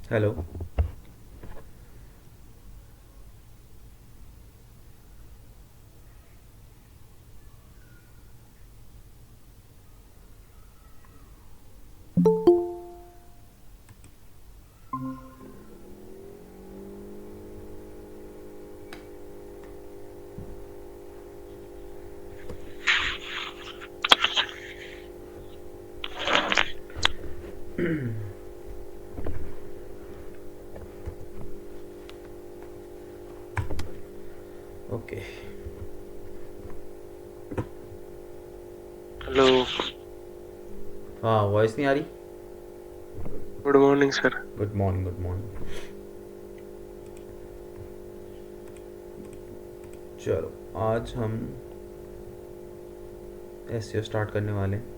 Hello. Okay. Hello. हाँ, voice नहीं आ रही। Good morning sir. Good morning, good morning. चलो, आज हम एसईओ स्टार्ट करने वाले हैं।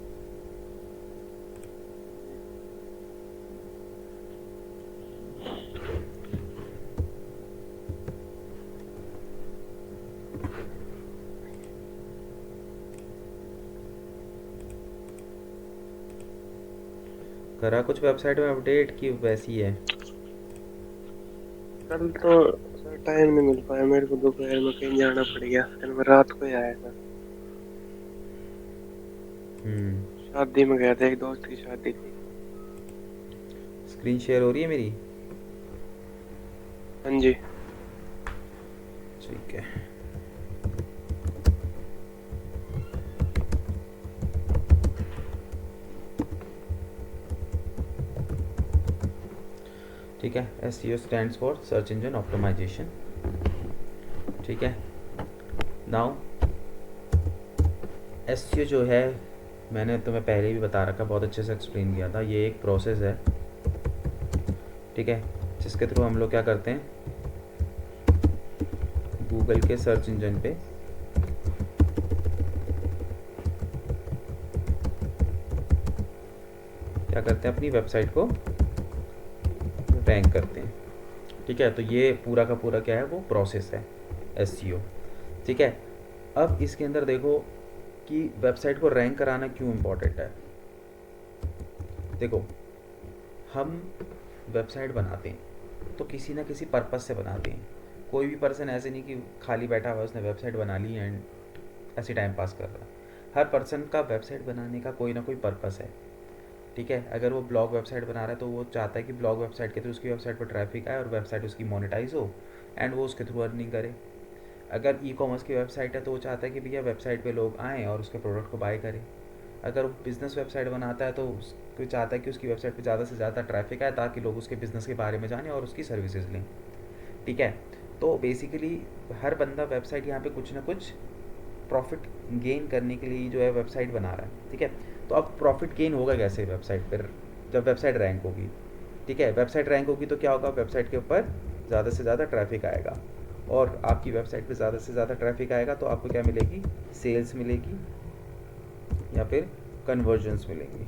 करा कुछ वेबसाइट में अपडेट की वैसी है। कल तो सर टाइम नहीं मिल पाया मेरे को, दोपहर में कहीं जाना पड़ गया, फिर मैं रात को ही आया सर। हम्म। शादी में गया था, एक दोस्त की शादी थी। स्क्रीन शेयर हो रही है मेरी? हाँ जी। ठीक है। ठीक है। SEO stands for search engine optimisation. ठीक है। नाउ एसईओ जो है, मैंने तुम्हें पहले भी बता रखा, बहुत अच्छे से एक्सप्लेन किया था। ये एक प्रोसेस है, ठीक है, जिसके थ्रू हम लोग क्या करते हैं, गूगल के सर्च इंजन पे क्या करते हैं, अपनी वेबसाइट को रैंक करते हैं। ठीक है। तो ये पूरा का पूरा क्या है, वो प्रोसेस है एसईओ। ठीक है। अब इसके अंदर देखो कि वेबसाइट को रैंक कराना क्यों इम्पोर्टेंट है। देखो, हम वेबसाइट बनाते हैं तो किसी ना किसी पर्पस से बनाते हैं। कोई भी पर्सन ऐसे नहीं कि खाली बैठा हुआ है, उसने वेबसाइट बना ली एंड ऐसे टाइम पास कर रहा है। हर पर्सन का वेबसाइट बनाने का कोई ना कोई पर्पस है। ठीक है। अगर वो ब्लॉग वेबसाइट बना रहा है तो वो चाहता है कि ब्लॉग वेबसाइट के थ्रू उसकी वेबसाइट पर ट्रैफिक आए और वेबसाइट उसकी मोनेटाइज हो एंड वो उसके थ्रू अर्निंग करे। अगर ई कॉमर्स की वेबसाइट है तो वो चाहता है कि भैया वेबसाइट पे लोग आएँ और उसके प्रोडक्ट को बाय करें। अगर वो बिज़नेस वेबसाइट बनाता है तो उसको चाहता है कि उसकी वेबसाइट पे ज़्यादा से ज़्यादा ट्रैफिक आए ताकि लोग उसके बिज़नेस के बारे में जानें और उसकी सर्विसेज लें। ठीक है। तो बेसिकली हर बंदा वेबसाइट यहाँ पे कुछ ना कुछ प्रॉफिट गेन करने के लिए जो है वेबसाइट बना रहा है। ठीक है। तो अब प्रॉफिट गेन होगा कैसे वेबसाइट पर, जब वेबसाइट रैंक होगी। ठीक है। वेबसाइट रैंक होगी तो क्या होगा, वेबसाइट के ऊपर ज़्यादा से ज़्यादा ट्रैफिक आएगा और आपकी वेबसाइट पे ज़्यादा से ज़्यादा ट्रैफिक आएगा तो आपको क्या मिलेगी, सेल्स मिलेगी या फिर कन्वर्जन्स मिलेंगी।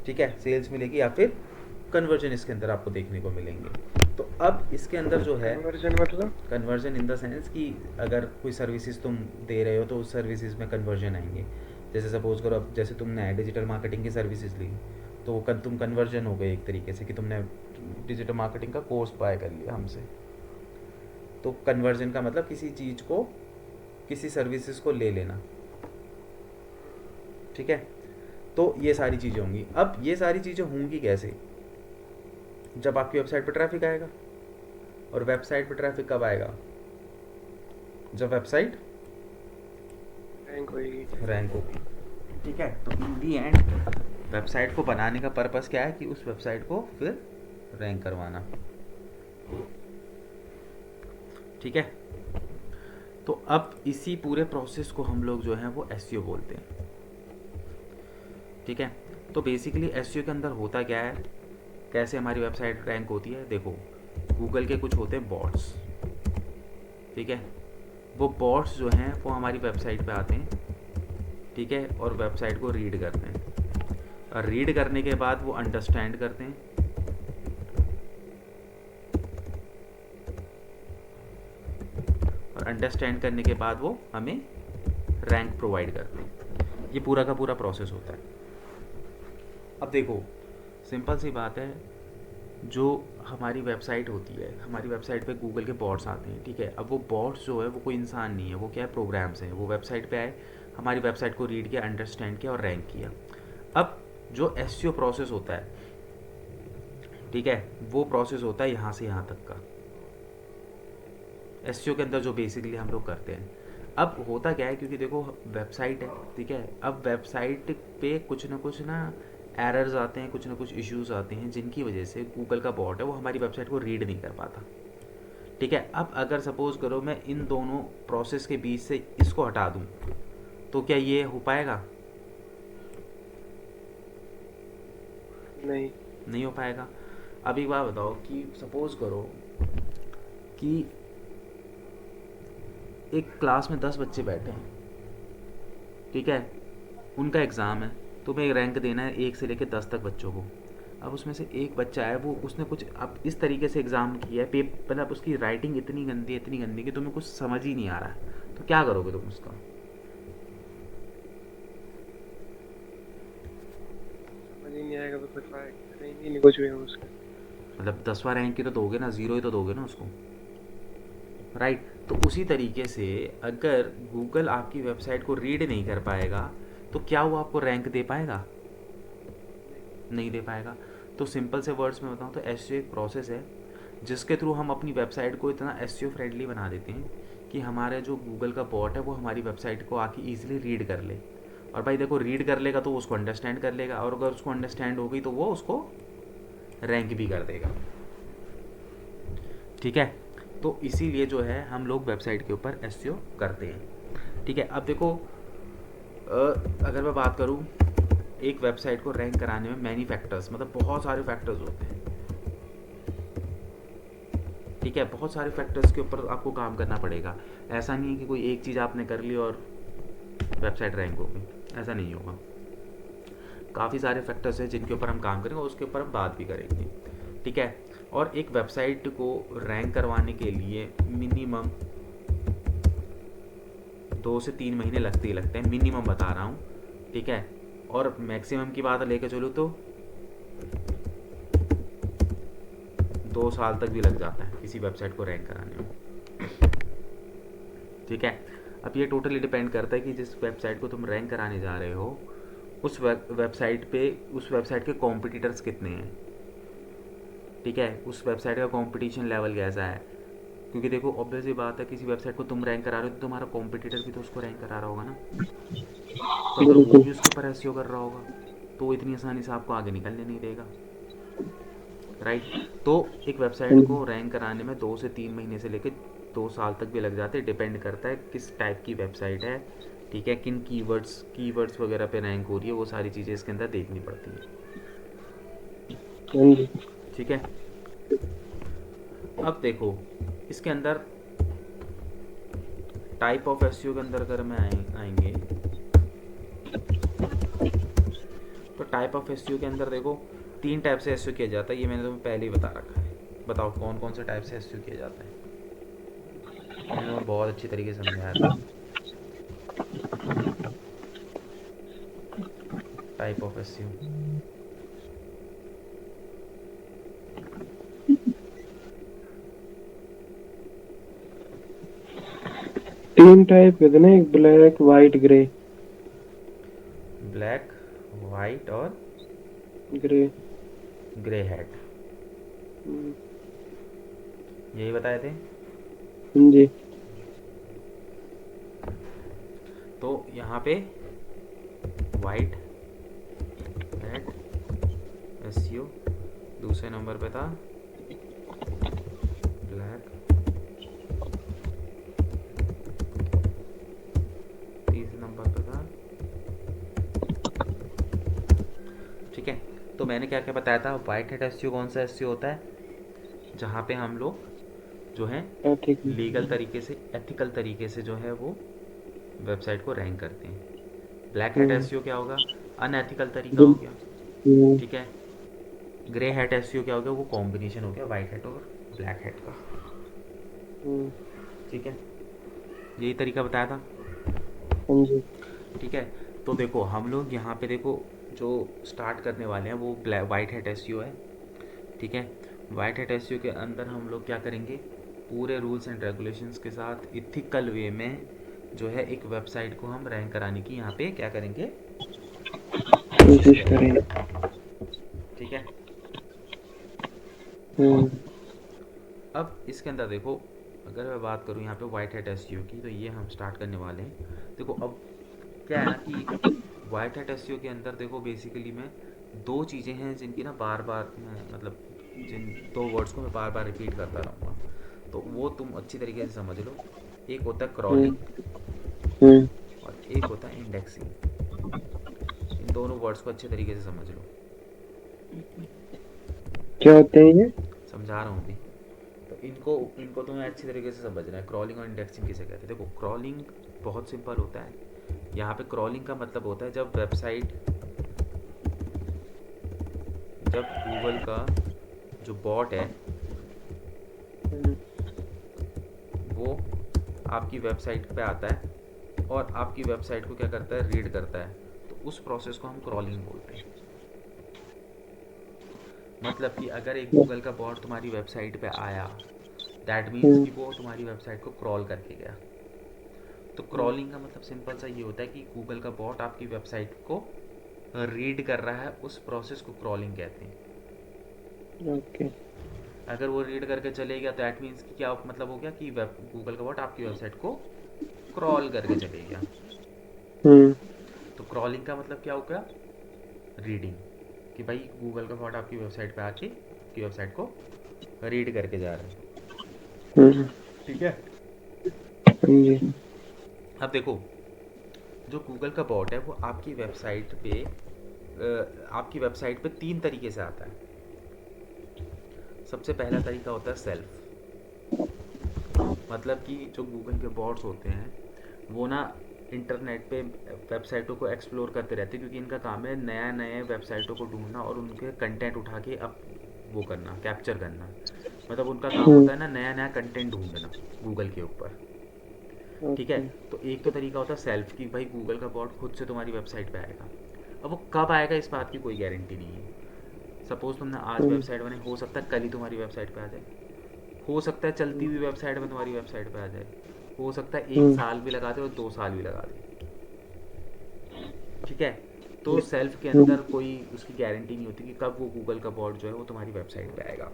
ठीक है। सेल्स मिलेगी या फिर कन्वर्जन इसके अंदर आपको देखने को मिलेंगे। तो अब इसके अंदर जो है, कन्वर्जन मतलब? कन्वर्जन इन द सेंस कि अगर कोई सर्विसेज तुम दे रहे हो तो उस सर्विसेज में कन्वर्जन आएंगे। जैसे सपोज करो, अब जैसे तुमने डिजिटल मार्केटिंग की सर्विसेज ली तो वो तुम कन्वर्जन हो गए एक तरीके से कि तुमने डिजिटल मार्केटिंग का कोर्स बाय कर लिया हमसे। तो कन्वर्जन का मतलब किसी चीज़ को, किसी सर्विसेज को ले लेना। ठीक है। तो ये सारी चीज़ें होंगी। अब ये सारी चीज़ें होंगी कैसे, जब आपकी वेबसाइट पर ट्रैफिक आएगा। और वेबसाइट पर ट्रैफिक कब आएगा, जब वेबसाइट रैंक होएगी। रैंक होगी। ठीक है। तो इन दी एंड वेबसाइट को बनाने का पर्पस क्या है कि उस वेबसाइट को फिर रैंक करवाना। ठीक है। तो अब इसी पूरे प्रोसेस को हम लोग जो है वो एसईओ बोलते हैं। ठीक है। तो बेसिकली एसईओ के अंदर होता क्या है, कैसे हमारी वेबसाइट रैंक होती है। देखो, गूगल के कुछ होते हैं बॉट्स। ठीक है। वो बॉट्स जो हैं वो हमारी वेबसाइट पे आते हैं। ठीक है। और वेबसाइट को रीड करते हैं और रीड करने के बाद वो अंडरस्टैंड करते हैं और अंडरस्टैंड करने के बाद वो हमें रैंक प्रोवाइड करते हैं। ये पूरा का पूरा प्रोसेस होता है। अब देखो, सिंपल सी बात है, जो हमारी वेबसाइट होती है, हमारी वेबसाइट पे गूगल के बॉट्स आते हैं, ठीक है। अब वो बॉट्स जो है वो कोई इंसान नहीं है, वो क्या है, प्रोग्राम्स हैं। वो वेबसाइट पे आए, हमारी वेबसाइट को रीड किया, अंडरस्टैंड किया और रैंक किया। अब जो एसईओ प्रोसेस होता है, ठीक है, वो प्रोसेस होता है यहाँ से यहाँ तक का, एसईओ के अंदर जो बेसिकली हम लोग करते हैं। अब होता क्या है, क्योंकि देखो वेबसाइट है, ठीक है, अब वेबसाइट पे कुछ ना एरर्स आते हैं, कुछ ना कुछ इश्यूज आते हैं, जिनकी वजह से गूगल का बॉट है वो हमारी वेबसाइट को रीड नहीं कर पाता, ठीक है। अब अगर सपोज करो मैं इन दोनों प्रोसेस के बीच से इसको हटा दूं, तो क्या ये हो पाएगा? नहीं। नहीं हो पाएगा। अब एक बात बताओ कि सपोज करो कि एक क्लास में 10 बच्चे बैठे हैं, ठीक है, उनका एग्ज़ाम है, तुम्हें रैंक देना है 1 से लेकर 10 तक बच्चों को। अब उसमें से एक बच्चा है, वो उसने कुछ अब इस तरीके से एग्ज़ाम किया है, मतलब उसकी राइटिंग इतनी गंदी है, इतनी गंदी कि तुम्हें कुछ समझ ही नहीं आ रहा है, तो क्या करोगे तुम उसका? समझ ही नहीं आएगा तो फिर करेंगे नहीं कुछ भी हम उसका। मतलब 10वां रैंक ही तो दोगे ना, ज़ीरो ही तो दोगे ना उसको, राइट। तो उसी तरीके से अगर गूगल आपकी वेबसाइट को रीड नहीं कर पाएगा, तो क्या वो आपको रैंक दे पाएगा? नहीं। नहीं दे पाएगा। तो सिंपल से वर्ड्स में बताऊँ तो एसईओ एक प्रोसेस है जिसके थ्रू हम अपनी वेबसाइट को इतना एसईओ फ्रेंडली बना देते हैं कि हमारे जो गूगल का बॉट है वो हमारी वेबसाइट को आके ईजिली रीड कर ले। और भाई देखो, रीड कर लेगा तो वो उसको अंडरस्टैंड कर लेगा, और अगर उसको अंडरस्टैंड हो गई तो वो उसको रैंक भी कर देगा, ठीक है। तो इसीलिए जो है हम लोग वेबसाइट के ऊपर एसईओ करते हैं, ठीक है। अब देखो, अगर मैं बात करूँ, एक वेबसाइट को रैंक कराने में मैनी फैक्टर्स, मतलब बहुत सारे फैक्टर्स होते हैं, ठीक है। बहुत सारे फैक्टर्स के ऊपर आपको काम करना पड़ेगा। ऐसा नहीं है कि कोई एक चीज़ आपने कर ली और वेबसाइट रैंक हो गई, ऐसा नहीं होगा। काफ़ी सारे फैक्टर्स हैं जिनके ऊपर हम काम करेंगे और उसके ऊपर हम बात भी करेंगे, ठीक है। और एक वेबसाइट को रैंक करवाने के लिए मिनिमम 2 से 3 महीने लगते ही लगते हैं, मिनिमम बता रहा हूँ, ठीक है। और मैक्सिमम की बात लेके चलूँ तो 2 साल तक भी लग जाता है किसी वेबसाइट को रैंक कराने में, ठीक है। अब ये टोटली डिपेंड करता है कि जिस वेबसाइट को तुम रैंक कराने जा रहे हो उस वेबसाइट पे उस वेबसाइट के कॉम्पिटिटर्स कितने हैं, ठीक है, उस वेबसाइट का कंपटीशन लेवल कैसा है। क्योंकि देखो ऑब्वियस ही बात है, किसी वेबसाइट को तुम रैंक करा रहे हो तो तुम्हारा कॉम्पिटिटर भी तो उसको रैंक करा रहा होगा ना, तो अगर वो बिल्कुल। भी उसके ऊपर एसईओ कर रहा होगा तो वो इतनी आसानी से आपको आगे निकलने नहीं देगा, राइट। तो एक वेबसाइट को रैंक कराने में 2 से 3 महीने से लेकर 2 साल तक भी लग जाते हैं, डिपेंड करता है किस टाइप की वेबसाइट है, ठीक है, किन कीवर्ड्स वगैरह पे रैंक हो रही है, वो सारी चीज़ें इसके अंदर देखनी पड़ती हैं, हाँ जी। ठीक है। अब देखो इसके अंदर टाइप ऑफ एसईओ के अंदर अगर मैं आएंगे, तो टाइप ऑफ एसईओ के अंदर देखो 3 टाइप से एसईओ किया जाता है, ये मैंने तुम्हें पहले ही बता रखा है। बताओ कौन कौन से टाइप से एसईओ किया जाता है, मैंने तुम्हें बहुत अच्छी तरीके से समझाया था। टाइप ऑफ एसईओ, 3 टाइप है ना, एक black white grey. Black, white और ग्रे। ग्रे हैट, यही बताए थे। हाँ जी। तो यहाँ पे वाइट हैट एसईओ, दूसरे नंबर पे था ब्लैक, तीसरे नंबर पे था, ठीक है। तो मैंने क्या क्या बताया था, वाइट हैट एसईओ कौन सा एसईओ होता है, जहाँ पे हम लोग जो है ठीक है। लीगल तरीके से, एथिकल तरीके से जो है वो वेबसाइट को रैंक करते हैं। ब्लैक हैट एसईओ क्या होगा, अनएथिकल तरीका हो बिल- गया, हम्म, ठीक है। ग्रे हैट एसईओ क्या हो गया, वो कॉम्बिनेशन हो गया वाइट हैट और ब्लैक हैट का, हम्म, ठीक है। यही तरीका बताया था, हाँ जी। ठीक है। तो देखो हम लोग यहाँ पे देखो जो स्टार्ट करने वाले हैं वो वाइट हैट एसईओ है। ठीक है, वाइट हैट एसईओ के अंदर हम लोग क्या करेंगे, पूरे रूल्स एंड रेगुलेशंस के साथ इथिकल वे में जो है एक वेबसाइट को हम रैंक कराने की यहाँ पे क्या करेंगे, कोशिश कोशिश करेंगे। करें। ठीक है, हम्म। अब इसके अंदर देखो, अगर मैं बात करूँ यहाँ पे वाइट हैट एसईओ की, तो ये हम स्टार्ट करने वाले हैं। देखो अब क्या है ना कि वाइट हैट एसईओ के अंदर देखो बेसिकली मैं दो चीज़ें हैं जिनकी ना बार बार मैं मतलब जिन दो वर्ड्स को मैं बार बार रिपीट करता रहूँगा, तो वो तुम अच्छी तरीके से समझ लो। एक होता है हम्म। क्रॉलिंग हम्म। और एक होता है इंडेक्सिंग। इन दोनों वर्ड्स को अच्छे तरीके से समझ लो। क्या होते हैं ये? समझा रहा हूँ अभी, तो इनको इनको तुम्हें अच्छी तरीके से समझना है। क्रॉलिंग और इंडेक्सिंग किसे कहते हैं? देखो क्रॉलिंग बहुत सिंपल होता है। यहाँ पे क्रॉलिंग का मतलब होता है जब गूगल का जो बॉट है हम्म। वो आपकी वेबसाइट पे आता है और आपकी वेबसाइट को क्या करता है, रीड करता है, तो उस प्रोसेस को हम क्रॉलिंग बोलते हैं। मतलब कि अगर एक गूगल का बॉट तुम्हारी वेबसाइट पे आया, दैट मीन्स हम्म। कि वो तुम्हारी वेबसाइट को क्रॉल करके गया। तो हम्म। क्रॉलिंग का मतलब सिंपल सा ये होता है कि गूगल का बॉट आपकी वेबसाइट को रीड कर रहा है, उस प्रोसेस को क्रॉलिंग कहते हैं। ओके। अगर वो रीड करके चले गया, दैट मीन्स कि क्या मतलब हो गया कि वेब गूगल का बॉट आपकी वेबसाइट को क्रॉल करके चले गया। हम्म। तो क्रॉलिंग का मतलब क्या हो गया, रीडिंग, कि भाई गूगल का बॉट आपकी वेबसाइट पे आके आपकी वेबसाइट को रीड करके जा रहा है। हम्म। ठीक है, हाँ जी। अब देखो जो गूगल का बॉट है वो आपकी वेबसाइट पे तीन तरीके से आता है। सबसे पहला तरीका होता है सेल्फ, मतलब कि जो गूगल के बॉट्स होते हैं वो ना इंटरनेट पे वेबसाइटों को एक्सप्लोर करते रहते हैं, क्योंकि इनका काम है नया नए वेबसाइटों को ढूंढना और उनके कंटेंट उठा के अब वो करना, कैप्चर करना। मतलब उनका काम हम्म। होता है ना नया नया कंटेंट ढूंढना गूगल के ऊपर। ठीक है, ओके। तो एक तो तरीका होता है सेल्फ, कि भाई गूगल का बॉट खुद से तुम्हारी वेबसाइट पे आएगा। अब वो कब आएगा इस बात की कोई गारंटी नहीं है। सपोज़ तुमने आज हम्म। वेबसाइट बनाई, हो सकता है कल ही तुम्हारी वेबसाइट पे आ जाए, हो सकता है चलती हम्म। हुई वेबसाइट में तुम्हारी वेबसाइट पे आ जाए, हो सकता है एक हम्म। साल भी लगा दे और 2 साल भी लगा दे। ठीक है, तो ये- सेल्फ के हम्म। अंदर कोई उसकी गारंटी नहीं होती कि कब वो गूगल का बॉट जो है वो तुम्हारी वेबसाइट पे आएगा।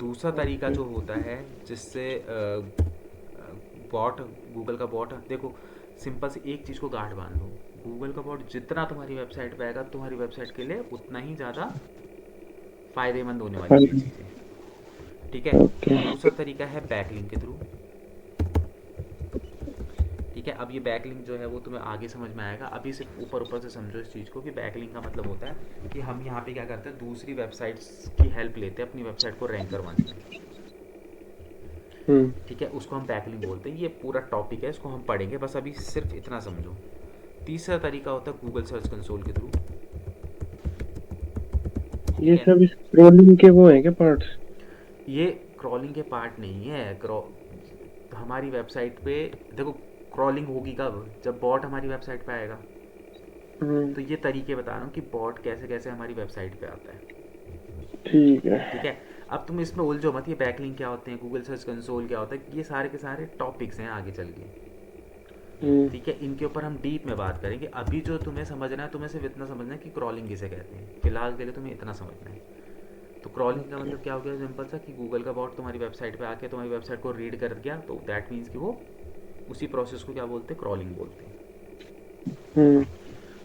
दूसरा तरीका ओके। जो होता है जिससे बॉट गूगल का बॉट, देखो सिंपल से एक चीज़ को गांठ बांध लो, गूगल का बॉट जितना तुम्हारी वेबसाइट पे आएगा तुम्हारी वेबसाइट के लिए उतना ही ज़्यादा फ़ायदेमंद होने वाली हाँ है ये जी। चीज़ें। ठीक है, ओके। दूसरा तरीका है बैकलिंक के थ्रू। ठीक है, अब ये बैकलिंक जो है वो तुम्हें आगे समझ में आएगा, अभी सिर्फ ऊपर ऊपर से समझो इस चीज़ को कि बैकलिंक का मतलब होता है कि हम यहाँ पे क्या करते हैं, दूसरी वेबसाइट्स की हेल्प लेते हैं अपनी वेबसाइट को रैंक करवाने में। हम्म। ठीक है, उसको हम बैकलिंक बोलते हैं। ये पूरा टॉपिक है, इसको हम पढ़ेंगे, बस अभी सिर्फ इतना समझो। तीसरा तरीका होता है गूगल सर्च कंसोल के थ्रू। ठीक ये है, सब स्क्रोलिंग के वो हैं क्या पार्ट्स? ये क्रॉलिंग के पार्ट नहीं है। हमारी वेबसाइट पे देखो क्रॉलिंग होगी कब, जब बॉट हमारी वेबसाइट पे आएगा। हम्म। तो ये तरीके बता रहा हूँ कि बॉट कैसे कैसे हमारी वेबसाइट पे आता है। ठीक है। ठीक है, अब तुम इसमें उलझो मत, ये बैकलिंक क्या होते हैं, गूगल सर्च कंसोल क्या होता है, ये सारे के सारे टॉपिक्स हैं आगे चल के। हम्म। ठीक है, इनके ऊपर हम डीप में बात करेंगे। अभी जो तुम्हें समझना है, तुम्हें सिर्फ इतना समझना है कि क्रॉलिंग किसे कहते हैं, फिलहाल के लिए तुम्हें इतना समझना है। तो क्रॉलिंग का ओके। मतलब क्या हो गया, सिंपल सा, कि गूगल का बॉट तुम्हारी वेबसाइट पे आके तुम्हारी वेबसाइट को रीड कर गया, तो दैट मीन्स कि वो उसी प्रोसेस को क्या बोलते हैं, क्रॉलिंग बोलते हैं। हम्म।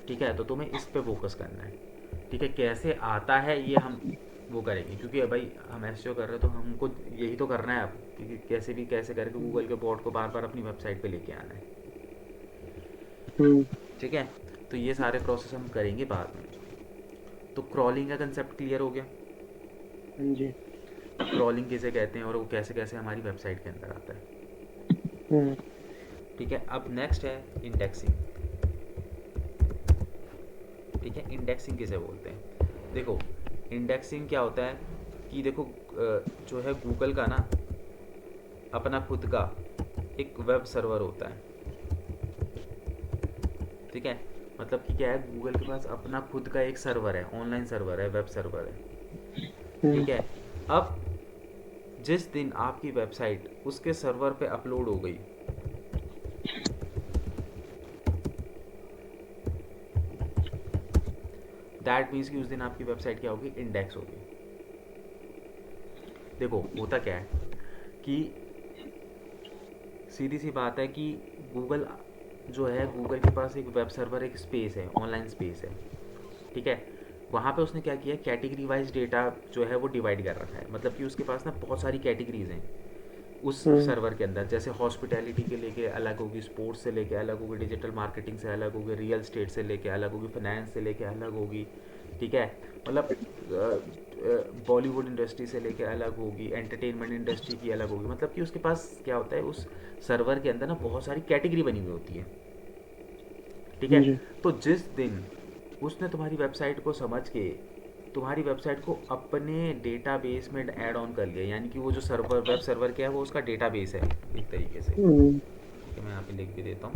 ठीक है, तो तुम्हें इस पे फोकस करना है। ठीक है, कैसे आता है ये हम वो करेंगे, क्योंकि भाई हम एसईओ कर रहे हैं तो हमको यही तो करना है अब, क्योंकि कैसे भी कैसे करके गूगल के बॉट को बार बार अपनी वेबसाइट पे लेके आना है। हम्म। ठीक है, तो ये सारे प्रोसेस हम करेंगे बाद में। तो क्रॉलिंग का कंसेप्ट क्लियर हो गया, हाँ जी। क्रॉलिंग किसे कहते हैं और वो कैसे कैसे हमारी वेबसाइट के अंदर आता है। हम्म। ठीक है, अब नेक्स्ट है इंडेक्सिंग। ठीक है, इंडेक्सिंग किसे बोलते हैं, देखो इंडेक्सिंग क्या होता है कि देखो जो है गूगल का ना अपना खुद का एक वेब सर्वर होता है। ठीक है, मतलब कि क्या है, गूगल के पास अपना खुद का एक सर्वर है, ऑनलाइन सर्वर है, वेब सर्वर है। हम्म। ठीक है। अब जिस दिन आपकी वेबसाइट उसके सर्वर पे अपलोड हो गई, दैट मीन्स कि उस दिन आपकी वेबसाइट क्या होगी, इंडेक्स होगी। देखो होता क्या है कि सीधी सी बात है कि गूगल जो है, गूगल के पास एक वेब सर्वर, एक स्पेस है, ऑनलाइन स्पेस है। ठीक है। वहाँ पे उसने क्या किया, कैटेगरी वाइज डेटा जो है वो डिवाइड कर रखा है। मतलब कि उसके पास ना बहुत सारी कैटेगरीज हैं उस हम्म। सर्वर के अंदर। जैसे हॉस्पिटैलिटी के लेके अलग होगी, स्पोर्ट्स से लेके अलग होगी, डिजिटल मार्केटिंग से अलग होगी, रियल स्टेट से लेके अलग होगी, फाइनेंस से लेके अलग होगी। ठीक है। मतलब बॉलीवुड इंडस्ट्री से लेके अलग होगी, एंटरटेनमेंट इंडस्ट्री की अलग होगी। मतलब कि उसके पास क्या होता है, उस सर्वर के अंदर ना बहुत सारी कैटेगरी बनी हुई होती है। ठीक है। जी। तो जिस दिन उसने तुम्हारी वेबसाइट को समझ के तुम्हारी वेबसाइट को अपने डेटाबेस में ऐड ऑन कर लिया, यानी कि वो जो सर्वर, वेब सर्वर क्या है, वो उसका डेटाबेस है एक तरीके से। हम्म। ठीक है, मैं यहाँ पे लिख भी देता हूँ,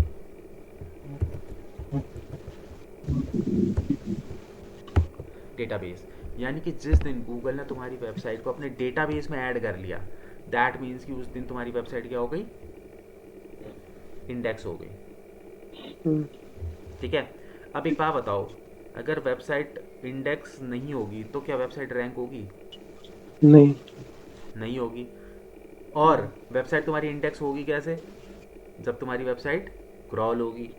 डेटाबेस। यानी कि जिस दिन गूगल ने तुम्हारी वेबसाइट को अपने डेटाबेस में ऐड कर लिया, दैट मीन्स कि उस दिन तुम्हारी वेबसाइट क्या हो गई, इंडेक्स हो गई। हम्म। ठीक है। अब एक बात बताओ, अगर वेबसाइट इंडेक्स नहीं होगी तो क्या वेबसाइट रैंक होगी? नहीं। नहीं होगी। और वेबसाइट तुम्हारी इंडेक्स होगी कैसे? जब तुम्हारी वेबसाइट क्रॉल होगी,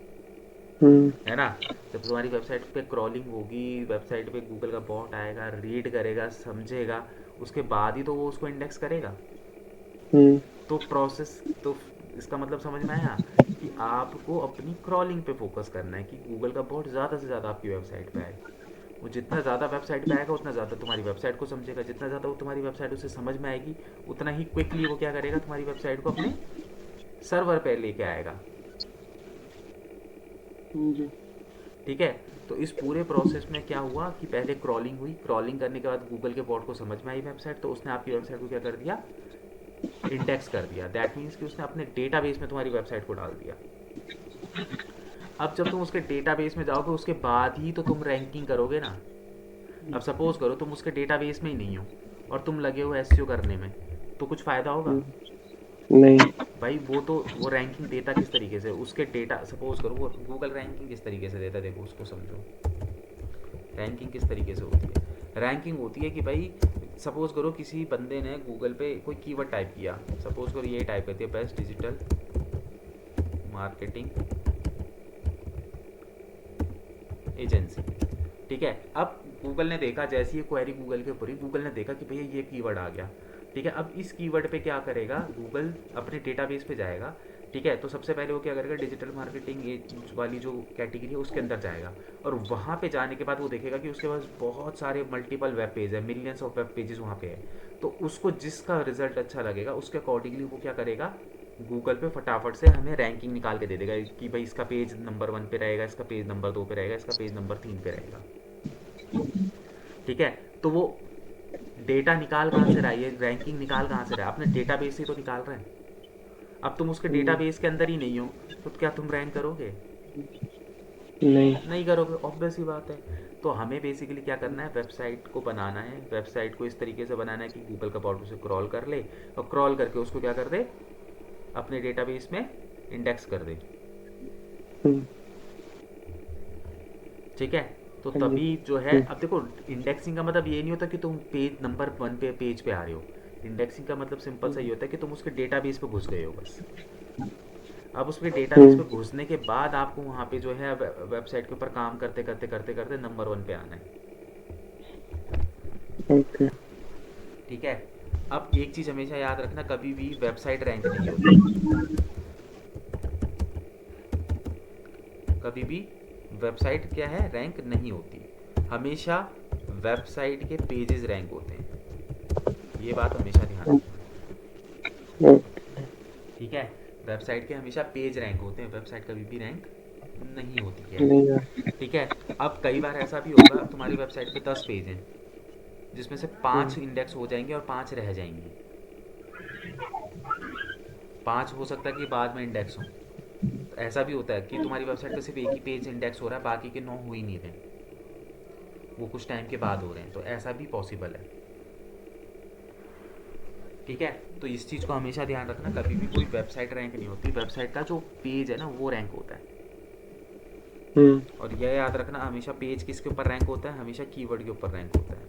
हम्म। है ना। जब तुम्हारी वेबसाइट पे क्रॉलिंग होगी, वेबसाइट पे गूगल का बॉट आएगा, रीड करेगा, समझेगा, उसके बाद ही तो वो उसको इंडेक्स करेगा। हम्म। तो प्रोसेस तो इसका मतलब समझ में आया कि आपको अपनी क्रॉलिंग पे फोकस करना है कि गूगल का बॉट ज़्यादा से ज़्यादा आपकी वेबसाइट पे आए। वो जितना ज़्यादा वेबसाइट पे आएगा उतना ज़्यादा तुम्हारी वेबसाइट को समझेगा, जितना ज़्यादा वो तुम्हारी वेबसाइट उसे समझ में आएगी उतना ही क्विकली वो क्या करेगा, तुम्हारी वेबसाइट को अपने सर्वर पे लेके आएगा। जी। ठीक है। तो इस पूरे प्रोसेस में क्या हुआ कि पहले क्रॉलिंग हुई, क्रॉलिंग करने के बाद गूगल के बॉट को समझ में आई वेबसाइट, तो उसने आपकी वेबसाइट को क्या कर दिया, इंडेक्स कर दिया। दैट मीन्स कि उसने अपने डेटाबेस में तुम्हारी वेबसाइट को डाल दिया। अब जब तुम उसके डेटाबेस में जाओगे उसके बाद ही तो तुम रैंकिंग करोगे ना। अब सपोज करो तुम उसके डेटाबेस में ही नहीं हो और तुम लगे हो एसईओ करने में, तो कुछ फ़ायदा होगा? नहीं। भाई वो रैंकिंग देता किस तरीके से, उसके डेटा, सपोज करो वो गूगल रैंकिंग किस तरीके से देता है, देखो उसको समझो। रैंकिंग किस तरीके से होती है? रैंकिंग होती है कि भाई सपोज करो किसी बंदे ने गूगल पे कोई कीवर्ड टाइप किया, सपोज करो ये टाइप करती है, बेस्ट डिजिटल मार्केटिंग एजेंसी। ठीक है। अब गूगल ने देखा, जैसी ये क्वेरी गूगल के ऊपर ही, गूगल ने देखा कि भैया ये कीवर्ड आ गया। ठीक है। अब इस कीवर्ड पे क्या करेगा गूगल, अपने डेटाबेस पे जाएगा। ठीक है। तो सबसे पहले वो क्या करेगा, डिजिटल मार्केटिंग वाली जो कैटेगरी है उसके अंदर जाएगा, और वहाँ पे जाने के बाद वो देखेगा कि उसके पास बहुत सारे मल्टीपल वेब पेज है, मिलियंस ऑफ वेब पेजेस वहाँ पे है। तो उसको जिसका रिजल्ट अच्छा लगेगा उसके अकॉर्डिंगली वो क्या करेगा, गूगल पे फटाफट से हमें रैंकिंग निकाल के दे देगा कि भाई इसका पेज नंबर 1 पे रहेगा, इसका पेज नंबर 2 पे रहेगा, इसका पेज नंबर 3 पे रहेगा। ठीक है। तो वो डेटा निकाल कहाँ से रहा है, ये रैंकिंग निकाल कहाँ से रहा है, अपने डेटाबेस से तो निकाल रहे हैं। अब तुम उसके डेटाबेस के अंदर ही नहीं हो, तो क्या तुम रैंक करोगे? नहीं। नहीं करोगे, ऑब्वियस ही बात है। तो हमें बेसिकली क्या करना है, वेबसाइट को बनाना है, वेबसाइट को इस तरीके से बनाना है कि गूगल का बॉट उसे क्रॉल कर ले, और क्रॉल करके उसको क्या कर दे, अपने डेटाबेस में इंडेक्स कर दे। हम्म। ठीक है। तो हाँ जी। तभी जो है, हम्म। अब देखो इंडेक्सिंग का मतलब ये नहीं होता कि तुम पेज नंबर 1 पे पेज पे आ रहे हो। इंडेक्सिंग का मतलब सिंपल सा ये होता है कि तुम उसके डेटाबेस पे घुस गए हो बस। अब उसके डेटाबेस हम्म। पे घुसने के बाद आपको वहाँ पे जो है वेबसाइट के ऊपर काम करते करते करते करते नंबर 1 पे आना है। ओके। ठीक है। अब एक चीज़ हमेशा याद रखना, कभी भी वेबसाइट रैंक नहीं होती, कभी भी वेबसाइट क्या है, रैंक नहीं होती। हमेशा वेबसाइट के पेजेस रैंक होते हैं, ये बात हमेशा ध्यान रखना। ओके। ठीक है। वेबसाइट के हमेशा पेज रैंक होते हैं, वेबसाइट कभी भी रैंक नहीं होती है। नहीं यार। ठीक है। अब कई बार ऐसा भी होगा, अब तुम्हारी वेबसाइट पे 10 पेज हैं, जिसमें से 5 हम्म। इंडेक्स हो जाएंगे और 5 रह जाएंगी। 5 हो सकता है कि बाद में इंडेक्स हो, ऐसा भी होता है कि तुम्हारी वेबसाइट पे सिर्फ एक ही पेज इंडेक्स हो रहा है, बाकी के 9 हो ही नहीं रहे, वो कुछ टाइम के बाद हो रहे हैं, तो ऐसा भी पॉसिबल है। ठीक है, तो इस चीज़ को हमेशा ध्यान रखना, कभी भी कोई वेबसाइट रैंक नहीं होती, वेबसाइट का जो पेज है ना वो रैंक होता है। हम्म। और यह याद रखना, हमेशा पेज किसके ऊपर रैंक होता है, हमेशा कीवर्ड के ऊपर रैंक होता है।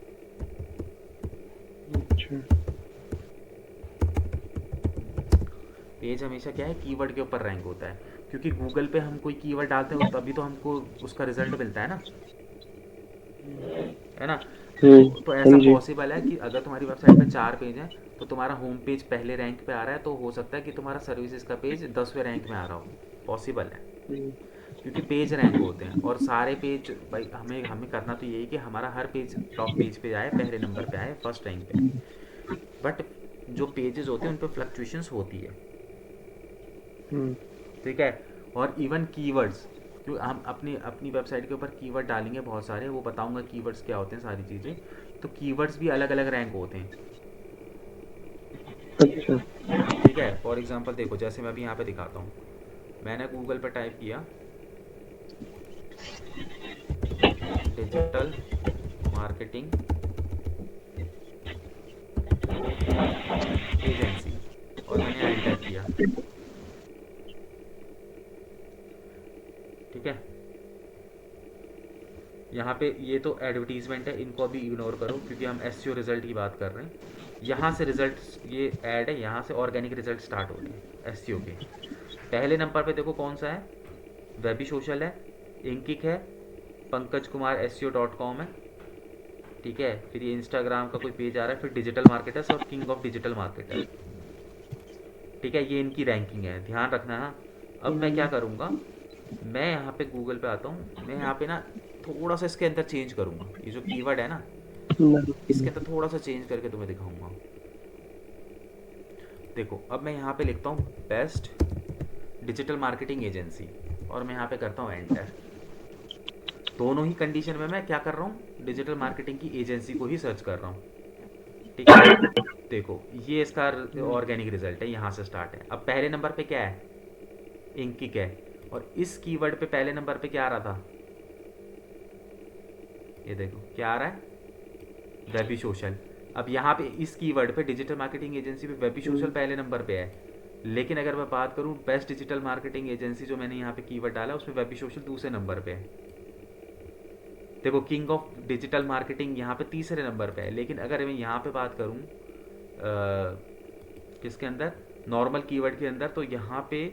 अच्छा। पेज हमेशा क्या है, कीवर्ड के ऊपर रैंक होता है, क्योंकि गूगल पे हम कोई कीवर्ड डालते हैं तभी तो हमको उसका रिजल्ट मिलता है ना, है ना। तो हाँ ऐसा जी। पॉसिबल है कि अगर तुम्हारी वेबसाइट पे 4 पेज हैं, तो तुम्हारा होम पेज पहले रैंक पे आ रहा है, तो हो सकता है कि तुम्हारा सर्विसेज का पेज 10वें रैंक में आ रहा हो, पॉसिबल है। हम्म। क्योंकि पेज रैंक होते हैं, और सारे पेज भाई हमें हमें करना तो यही कि हमारा हर पेज टॉप पेज पे आए, पहले नंबर पे आए, फर्स्ट रैंक पे आए। बट जो पेजेस होते हैं उन पर फ्लक्चुएशंस होती है। हम्म। ठीक है, और इवन कीवर्ड्स, क्यों हम अपनी अपनी वेबसाइट के ऊपर कीवर्ड डालेंगे बहुत सारे, वो बताऊंगा कीवर्ड्स क्या होते हैं सारी चीज़ें। तो कीवर्ड्स भी अलग अलग रैंक होते हैं। अच्छा। ठीक है, फॉर एग्जांपल देखो, जैसे मैं अभी यहाँ पे दिखाता हूँ, मैंने गूगल पर टाइप किया डिजिटल मार्केटिंग एजेंसी, और मैंने एंटर किया। ठीक है, यहाँ पे ये तो एडवर्टीजमेंट है, इनको अभी इग्नोर करो, क्योंकि हम एसईओ रिजल्ट की बात कर रहे हैं। यहाँ से रिजल्ट, ये ऐड है, यहाँ से ऑर्गेनिक रिजल्ट स्टार्ट हो रहे हैं एसईओ के। पहले नंबर पे देखो कौन सा है, वेबी सोशल है, इंकिक है, पंकज कुमार SEO.com है। ठीक है, फिर ये इंस्टाग्राम का कोई पेज आ रहा है, फिर डिजिटल मार्केटर्स और किंग ऑफ डिजिटल मार्केटर। ठीक है, ये इनकी रैंकिंग है, ध्यान रखना है। अब मैं क्या करूँगा, मैं यहाँ पे गूगल पे आता हूँ, मैं यहाँ पे ना थोड़ा सा इसके अंदर चेंज करूँगा, ये जो कीवर्ड है ना, इसके अंदर थोड़ा सा चेंज करके तुम्हें दिखाऊंगा। देखो, अब मैं यहाँ पे लिखता हूँ बेस्ट डिजिटल मार्केटिंग एजेंसी, और मैं यहाँ पे करता हूँ एंटर। दोनों ही कंडीशन में मैं क्या कर रहा हूँ, डिजिटल मार्केटिंग की एजेंसी को ही सर्च कर रहा हूँ। ठीक है, देखो ये इसका ऑर्गेनिक रिजल्ट है, यहाँ से स्टार्ट है। अब पहले नंबर पे क्या है, इंकिक है, और इस कीवर्ड पे पहले नंबर पे क्या आ रहा था, ये देखो क्या आ रहा है, वेबी सोशल। अब यहाँ पे इस कीवर्ड पे डिजिटल मार्केटिंग एजेंसी पे वेबी सोशल पहले नंबर पे है, लेकिन अगर मैं बात करूँ बेस्ट डिजिटल मार्केटिंग एजेंसी, जो मैंने यहाँ पे कीवर्ड डाला उसमें वेबी सोशल दूसरे नंबर पे है। देखो, किंग ऑफ डिजिटल मार्केटिंग यहाँ पे तीसरे नंबर पे है, लेकिन अगर मैं यहाँ पे बात करूँ किसके अंदर, नॉर्मल कीवर्ड के अंदर, तो यहाँ पे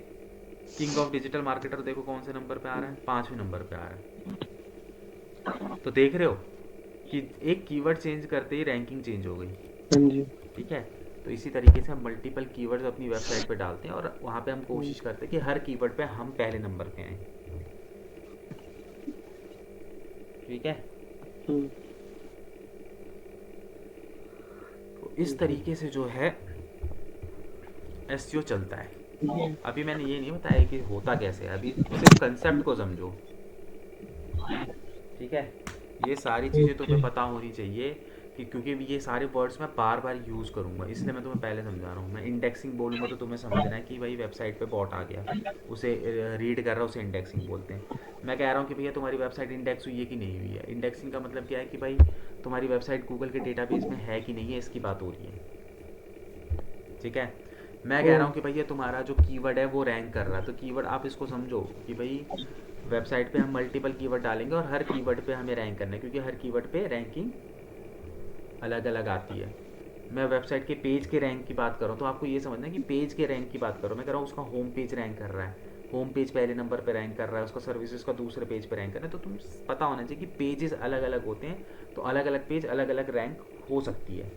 किंग ऑफ डिजिटल मार्केटर देखो कौन से नंबर पे आ रहा है, 5वें नंबर पे आ रहा है। तो देख रहे हो कि एक कीवर्ड चेंज करते ही रैंकिंग चेंज हो गई। हाँ जी। ठीक है, तो इसी तरीके से हम मल्टीपल कीवर्ड्स अपनी वेबसाइट पे डालते हैं, और वहाँ पे हम कोशिश करते हैं कि हर कीवर्ड पे हम पहले नंबर पे आए। ठीक है, हम्म। तो इस तरीके से जो है एसईओ चलता है। अभी मैंने ये नहीं बताया कि होता कैसे है, अभी सिर्फ कंसेप्ट को समझो। ठीक है, ये सारी चीज़ें तुम्हें पता होनी चाहिए, कि क्योंकि ये सारे वर्ड्स मैं बार बार यूज़ करूँगा, इसलिए मैं तुम्हें पहले समझा रहा हूँ। मैं इंडेक्सिंग बोलूँगा तो तुम्हें समझना है कि भाई वेबसाइट पे बॉट आ गया, उसे रीड कर रहा है, उसे इंडेक्सिंग बोलते हैं। मैं कह रहा हूँ कि भैया तुम्हारी वेबसाइट इंडेक्स हुई है कि नहीं हुई है, इंडेक्सिंग का मतलब क्या है कि भाई तुम्हारी वेबसाइट गूगल के डेटाबेस में है कि नहीं है, इसकी बात हो रही है। ठीक है, मैं कह रहा हूँ कि भैया तुम्हारा जो कीवर्ड है वो रैंक कर रहा है, तो कीवर्ड आप इसको समझो कि भाई वेबसाइट पे हम मल्टीपल कीवर्ड डालेंगे, और हर कीवर्ड पे हमें रैंक करना है, क्योंकि हर कीवर्ड पे रैंकिंग अलग अलग आती है। मैं वेबसाइट के पेज के रैंक की बात कर रहा हूँ, तो आपको ये समझना है कि पेज के रैंक की बात करो, मैं कह रहा हूँ उसका होम पेज रैंक कर रहा है, होम पेज पहले नंबर पे रैंक कर रहा है, उसका सर्विसेज का दूसरे पेज पे रैंक कर रहा है, तो तुम पता होना चाहिए कि पेजेस अलग अलग होते हैं, तो अलग अलग पेज अलग अलग रैंक हो सकती है।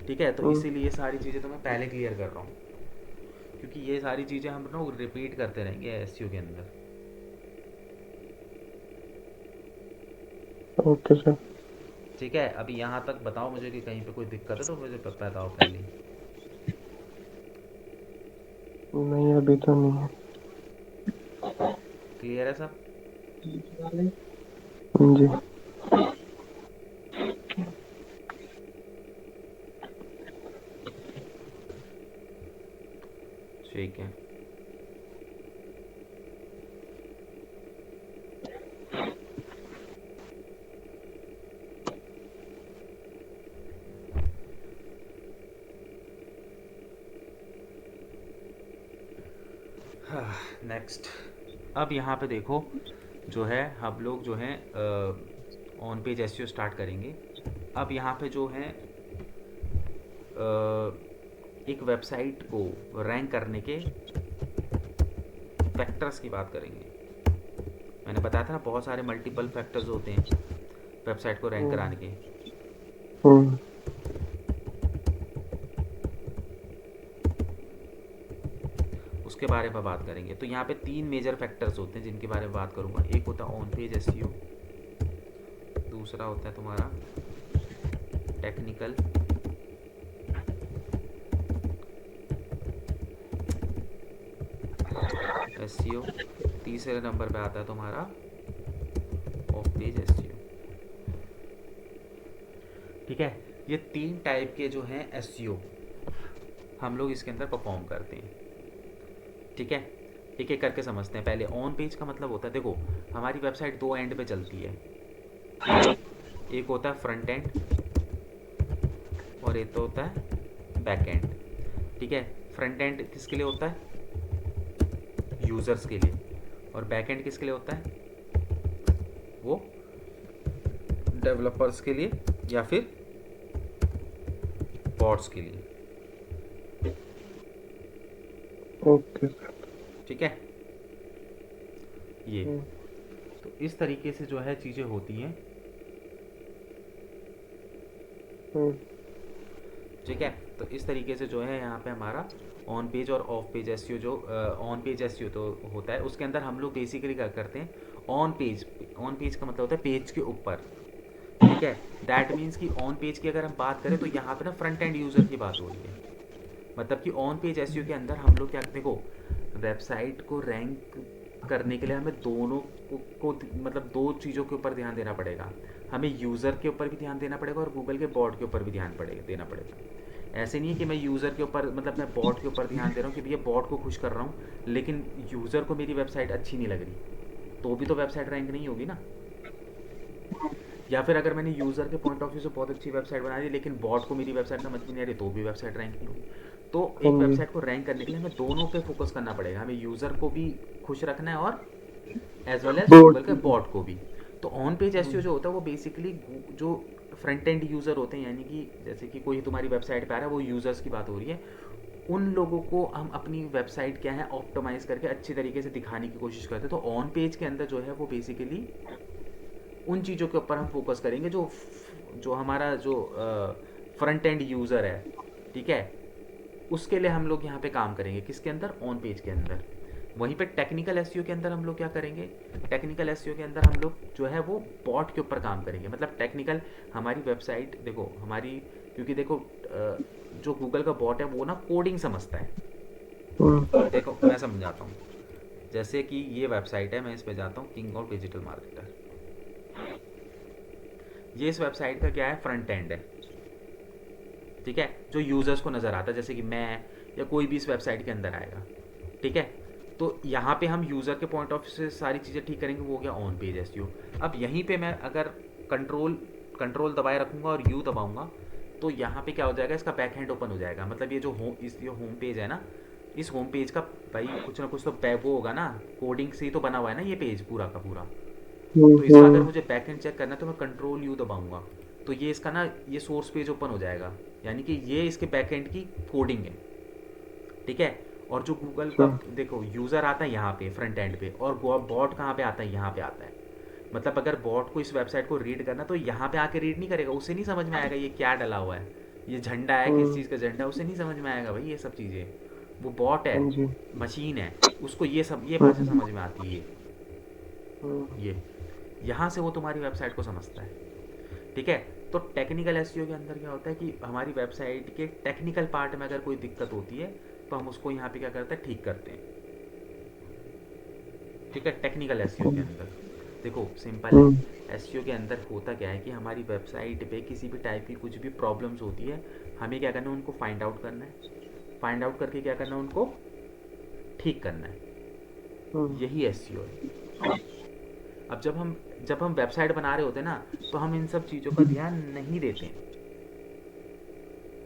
ठीक है, तो इसीलिए ये सारी चीज़ें तो मैं पहले क्लियर कर रहा हूँ, क्योंकि ये सारी चीज़ें हम ना रिपीट करते रहेंगे एसईओ के अंदर। Okay sir. ठीक है, अभी यहाँ तक बताओ मुझे कि कहीं पे कोई दिक्कत है तो मुझे बताओ पहले ही। नहीं, अभी तो नहीं है। क्लियर है सब? हाँ जी। ठीक है, हाँ, नेक्स्ट। अब यहाँ पे देखो, जो है हम लोग जो है ऑन पेज एसईओ स्टार्ट करेंगे। अब यहाँ पे जो है एक वेबसाइट को रैंक करने के फैक्टर्स की बात करेंगे। मैंने बताया था ना, बहुत सारे मल्टीपल फैक्टर्स होते हैं वेबसाइट को रैंक कराने के। हम्म उसके बारे में बात करेंगे। तो यहाँ पे 3 मेजर फैक्टर्स होते हैं जिनके बारे में बात करूँगा। एक होता है ऑन पेज एसईओ, दूसरा होता है तुम्हारा टेक्निकल, एसईओ, तीसरे नंबर पे आता है तुम्हारा ऑफ पेज एसईओ। ठीक है, ये 3 टाइप के जो हैं एसईओ हम लोग इसके अंदर परफॉर्म करते हैं। ठीक है, एक एक करके समझते हैं। पहले ऑन पेज का मतलब होता है, देखो हमारी वेबसाइट 2 एंड पे चलती है। ठीक है, एक होता है फ्रंट एंड और एक तो होता है बैक एंड। ठीक है, फ्रंट एंड किसके लिए होता है? यूज़र्स के लिए। और बैक एंड किसके लिए होता है? वो डेवलपर्स के लिए या फिर बॉट्स के लिए। Okay sir. ठीक है, ये हम्म तो इस तरीके से जो है चीज़ें होती हैं। हम्म ठीक है, तो इस तरीके से जो है यहाँ पे हमारा ऑन पेज और ऑफ पेज एसईओ, जो ऑन पेज एसईओ तो होता है, उसके अंदर हम लोग बेसिकली क्या करते हैं, ऑन पेज। ऑन पेज का मतलब होता है पेज के ऊपर। ठीक है, दैट मीन्स कि ऑन पेज की अगर हम बात करें तो यहाँ पे ना फ्रंट एंड यूज़र की बात हो रही है। मतलब कि ऑन पेज एसईओ के अंदर हम लोग क्या, देखो वेबसाइट को रैंक करने के लिए हमें दोनों को मतलब 2 चीज़ों के ऊपर ध्यान देना पड़ेगा। हमें यूज़र के ऊपर भी ध्यान देना पड़ेगा और गूगल के बॉट के ऊपर भी ध्यान देना पड़ेगा। ऐसे नहीं है कि मैं यूज़र के ऊपर, मतलब मैं बॉट के ऊपर ध्यान दे रहा हूँ कि भैया बॉट को खुश कर रहा हूँ, लेकिन यूज़र को मेरी वेबसाइट अच्छी नहीं लग रही, तो भी तो वेबसाइट रैंक नहीं होगी ना। या फिर अगर मैंने यूज़र के पॉइंट ऑफ व्यू से बहुत अच्छी वेबसाइट बना दी लेकिन बॉट को मेरी वेबसाइट समझ में नहीं आ रही, तो भी वेबसाइट रैंक नहीं होगी। तो हाँ एक जी। वेबसाइट को रैंक करने के लिए हमें दोनों पे फोकस करना पड़ेगा। हमें यूज़र को भी खुश रखना है और as well as board Google के की। बॉट को भी। तो ऑन पेज एसईओ जो होता है वो बेसिकली जो फ्रंट एंड यूज़र होते हैं, यानी कि जैसे कि कोई तुम्हारी वेबसाइट पे आ रहा है, वो यूज़र्स की बात हो रही है, उन लोगों को हम अपनी वेबसाइट क्या है ऑप्टिमाइज करके अच्छी तरीके से दिखाने की कोशिश करते हैं। तो ऑन पेज के अंदर जो है वो बेसिकली उन चीज़ों के ऊपर हम फोकस करेंगे जो जो हमारा जो फ्रंट एंड यूज़र है। ठीक है, उसके लिए हम लोग यहाँ पे काम करेंगे, किसके अंदर? ऑन पेज के अंदर। वहीं पे टेक्निकल एसईओ के अंदर हम लोग क्या करेंगे? टेक्निकल एसईओ के अंदर हम लोग जो है वो बॉट के ऊपर काम करेंगे। मतलब टेक्निकल, हमारी वेबसाइट देखो हमारी, क्योंकि देखो जो गूगल का बॉट है वो ना कोडिंग समझता है। देखो मैं समझाता हूँ। जैसे कि ये वेबसाइट है, मैं इस पे जाता हूँ, किंग ऑफ डिजिटल मार्केटर। ये इस वेबसाइट का क्या है? फ्रंट एंड है। ठीक है, जो यूज़र्स को नज़र आता है, जैसे कि मैं या कोई भी इस वेबसाइट के अंदर आएगा। ठीक है, तो यहाँ पे हम यूज़र के पॉइंट ऑफ व्यू से सारी चीज़ें ठीक करेंगे, वो हो गया ऑन पेज एसईओ। अब यहीं पे मैं अगर कंट्रोल कंट्रोल दबाए रखूँगा और यू दबाऊँगा तो यहाँ पे क्या हो जाएगा, इसका बैक हैंड ओपन हो जाएगा। मतलब ये जो होम पेज है ना, इस होम पेज का भाई कुछ ना कुछ तो वो होगा ना, कोडिंग से ही तो बना हुआ है ना ये पेज पूरा का पूरा। तो इसका अगर मुझे बैक एंड चेक करना है तो मैं कंट्रोल यू दबाऊंगा, तो ये इसका ना ये सोर्स पेज ओपन हो जाएगा, यानी कि ये इसके बैक एंड की कोडिंग है। ठीक है, और जो गूगल का अच्छा। देखो यूज़र आता है यहाँ पे फ्रंट एंड पे, और बॉट कहाँ पे आता है? यहाँ पे आता है। मतलब अगर बॉट को इस वेबसाइट को रीड करना तो यहाँ पे आके रीड नहीं करेगा, उसे नहीं समझ में आएगा ये क्या डला हुआ है, ये झंडा है, किस चीज़ का झंडा है, उसे नहीं समझ में आएगा भाई ये सब चीज़ें। वो बॉट है, हाँ जी। मशीन है, उसको ये भाषा हम्म समझ में आती है। हम्म ये यहाँ से वो तुम्हारी वेबसाइट को समझता है। ठीक है, तो टेक्निकल एसईओ के अंदर क्या होता है कि हमारी वेबसाइट के टेक्निकल पार्ट में अगर कोई दिक्कत होती है तो हम उसको यहाँ पे क्या करते हैं? ठीक करते हैं। ठीक है, टेक्निकल एसईओ के अंदर देखो सिंपल है। हम्म एसईओ के अंदर होता क्या है कि हमारी वेबसाइट पे किसी भी टाइप की कुछ भी प्रॉब्लम्स होती है, हमें क्या करना है? उनको फाइंड आउट करना है। फाइंड आउट करके क्या करना है? उनको ठीक करना है। हम्म यही एसईओ है। अब जब हम वेबसाइट बना रहे होते हैं ना, तो हम इन सब चीज़ों का ध्यान नहीं देते हैं।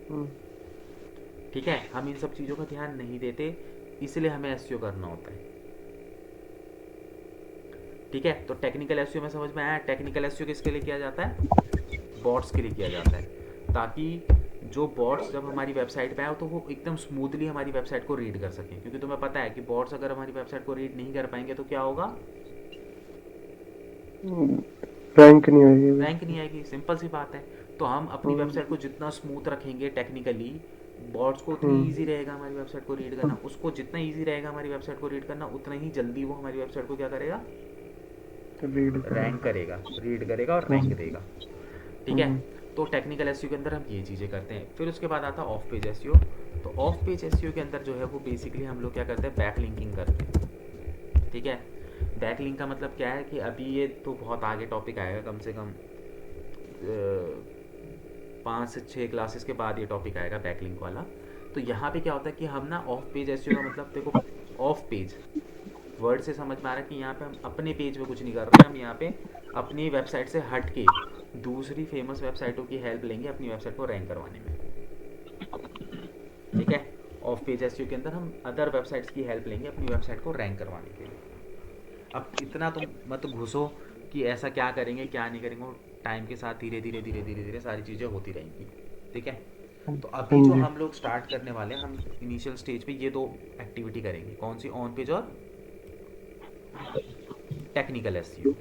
हम्म ठीक है, हम इन सब चीज़ों का ध्यान नहीं देते। इसलिए हमें एसईओ करना होता है। ठीक है, तो टेक्निकल एसईओ में समझ में आया। टेक्निकल एसईओ किसके लिए किया जाता है? बॉट्स के लिए किया जाता है, ताकि जो बॉट्स जब हमारी वेबसाइट पे आए तो वो एकदम स्मूथली हमारी वेबसाइट को रीड कर सकें। क्योंकि तुम्हें पता है कि बॉट्स अगर हमारी वेबसाइट को रीड नहीं कर पाएंगे तो क्या होगा? रैंक नहीं आएगी। रैंक नहीं आएगी, सिंपल सी बात है। तो हम अपनी वेबसाइट को जितना स्मूथ रखेंगे टेक्निकली, बॉट्स को उतनी ईजी रहेगा हमारी वेबसाइट को रीड करना। उसको जितना ईजी रहेगा हमारी वेबसाइट को रीड करना, उतना ही जल्दी वो हमारी वेबसाइट को क्या करेगा? रैंक करेगा, रीड करेगा और रैंक देगा। ठीक है, तो टेक्निकल एसईओ के अंदर हम ये चीज़ें करते हैं। फिर उसके बाद आता है ऑफ पेज एसईओ। तो ऑफ पेज एसईओ के अंदर जो है वो बेसिकली हम लोग क्या करते हैं? बैक लिंकिंग करते हैं। ठीक है, बैक लिंक का मतलब क्या है कि अभी ये तो बहुत आगे टॉपिक आएगा, कम से कम 5 से 6 क्लासेस के बाद ये टॉपिक आएगा बैक लिंक वाला। तो यहाँ पे क्या होता है कि हम ना ऑफ पेज एसईओ का मतलब देखो, ऑफ पेज वर्ड से समझ में आ रहा है कि यहाँ पे हम अपने पेज में कुछ नहीं कर रहे हैं। हम यहाँ पे अपनी वेबसाइट से हट के दूसरी फेमस वेबसाइटों की हेल्प लेंगे अपनी वेबसाइट को रैंक करवाने में। ठीक है, ऑफ पेज एसईओ के अंदर हम अदर वेबसाइट्स की हेल्प लेंगे अपनी वेबसाइट को रैंक करवाने के लिए। अब इतना तुम मत घुसो कि ऐसा क्या करेंगे क्या नहीं करेंगे, टाइम के साथ धीरे धीरे धीरे धीरे धीरे सारी चीज़ें होती रहेंगी। ठीक है, तो अभी जो हम लोग स्टार्ट करने वाले हैं, हम इनिशियल स्टेज पे ये दो एक्टिविटी करेंगे। कौन सी? ऑन पेज और टेक्निकल एसईओ।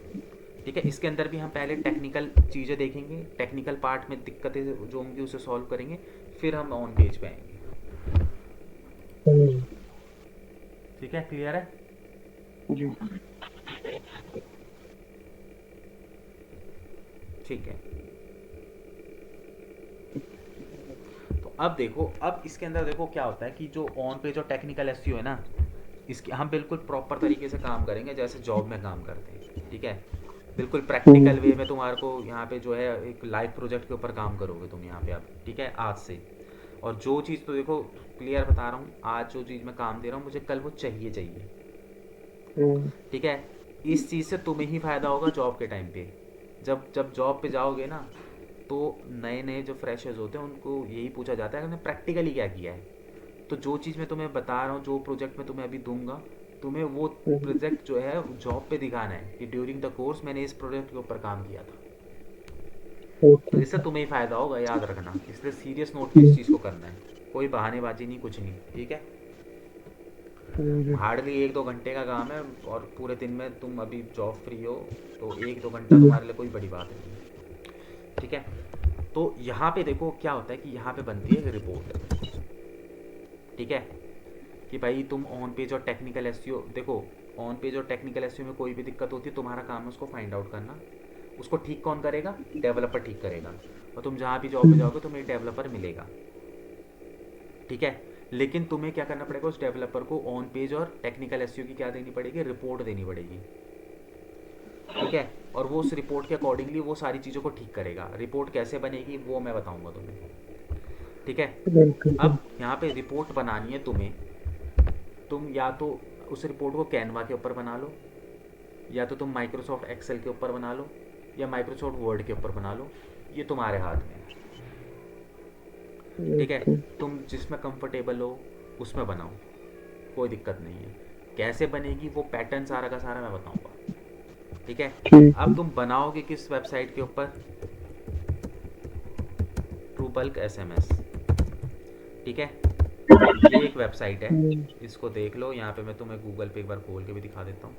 ठीक है, इसके अंदर भी हम पहले टेक्निकल चीज़ें देखेंगे, टेक्निकल पार्ट में दिक्कतें जो होंगी उसे सॉल्व करेंगे, फिर हम ऑन पेज पे आएंगे। ठीक है, क्लियर है जी। ठीक है, तो अब देखो, अब इसके अंदर देखो क्या होता है कि जो ऑन पेज और टेक्निकल एसईओ है ना, इसके हम बिल्कुल प्रॉपर तरीके से काम करेंगे जैसे जॉब में काम करते हैं। ठीक है, बिल्कुल प्रैक्टिकल वे में तुम्हारे को यहाँ पे जो है एक लाइव प्रोजेक्ट के ऊपर काम करोगे तुम यहाँ पे अब। ठीक है, आज से। और जो चीज़ तो देखो क्लियर बता रहा हूँ, आज जो चीज़ मैं काम दे रहा हूँ मुझे कल वो चाहिए चाहिए। ठीक है, इस चीज़ से तुम्हें ही फ़ायदा होगा जॉब के टाइम पे। जब जब जॉब पे जाओगे ना, तो नए नए जो फ्रेशर्स होते हैं उनको यही पूछा जाता है कि आपने प्रैक्टिकली क्या किया है। तो जो चीज़ मैं तुम्हें बता रहा हूँ, जो प्रोजेक्ट मैं तुम्हें अभी दूंगा, तुम्हें वो प्रोजेक्ट जो है जॉब पे दिखाना है कि ड्यूरिंग द कोर्स मैंने इस प्रोजेक्ट के ऊपर काम किया था। तो इससे तुम्हें ही फ़ायदा होगा, याद रखना। इसलिए सीरियस नोट पे इस चीज़ को करना है, कोई बहानेबाजी नहीं, कुछ नहीं। ठीक है, हार्डली 1-2 घंटे का काम है, और पूरे दिन में तुम अभी जॉब फ्री हो, तो 1-2 घंटा तुम्हारे लिए कोई बड़ी बात नहीं है। ठीक है, तो यहाँ पे देखो क्या होता है कि यहाँ पे बनती है रिपोर्ट। ठीक है, कि भाई तुम ऑन पेज और टेक्निकल एसईओ देखो, ऑन पेज और टेक्निकल एसईओ में कोई भी दिक्कत होती है, तुम्हारा काम है उसको फाइंड आउट करना। उसको ठीक कौन करेगा? डेवलपर ठीक करेगा। और तुम जहाँ भी जॉब पे जाओगे तुम्हें डेवलपर मिलेगा। ठीक है, लेकिन तुम्हें क्या करना पड़ेगा? उस डेवलपर को ऑन पेज और टेक्निकल एसईओ की क्या देनी पड़ेगी? रिपोर्ट देनी पड़ेगी। ठीक है, और वो उस रिपोर्ट के अकॉर्डिंगली वो सारी चीज़ों को ठीक करेगा। रिपोर्ट कैसे बनेगी वो मैं बताऊंगा तुम्हें। ठीक है, अब यहाँ पे रिपोर्ट बनानी है तुम्हें। तुम या तो उस रिपोर्ट को कैनवा के ऊपर बना लो, या तो तुम माइक्रोसॉफ्ट एक्सेल के ऊपर बना लो, या माइक्रोसॉफ्ट वर्ड के ऊपर बना लो। ये तुम्हारे हाथ में है। ठीक है, तुम जिसमें कंफर्टेबल हो उसमें बनाओ, कोई दिक्कत नहीं है। कैसे बनेगी वो पैटर्न सारा का सारा मैं बताऊंगा। ठीक है, अब तुम बनाओगे किस वेबसाइट के ऊपर? ट्रूबल्क एसएमएस। ठीक है, ये एक वेबसाइट है, इसको देख लो। यहाँ पे मैं तुम्हें गूगल पे एक बार खोल के भी दिखा देता हूँ।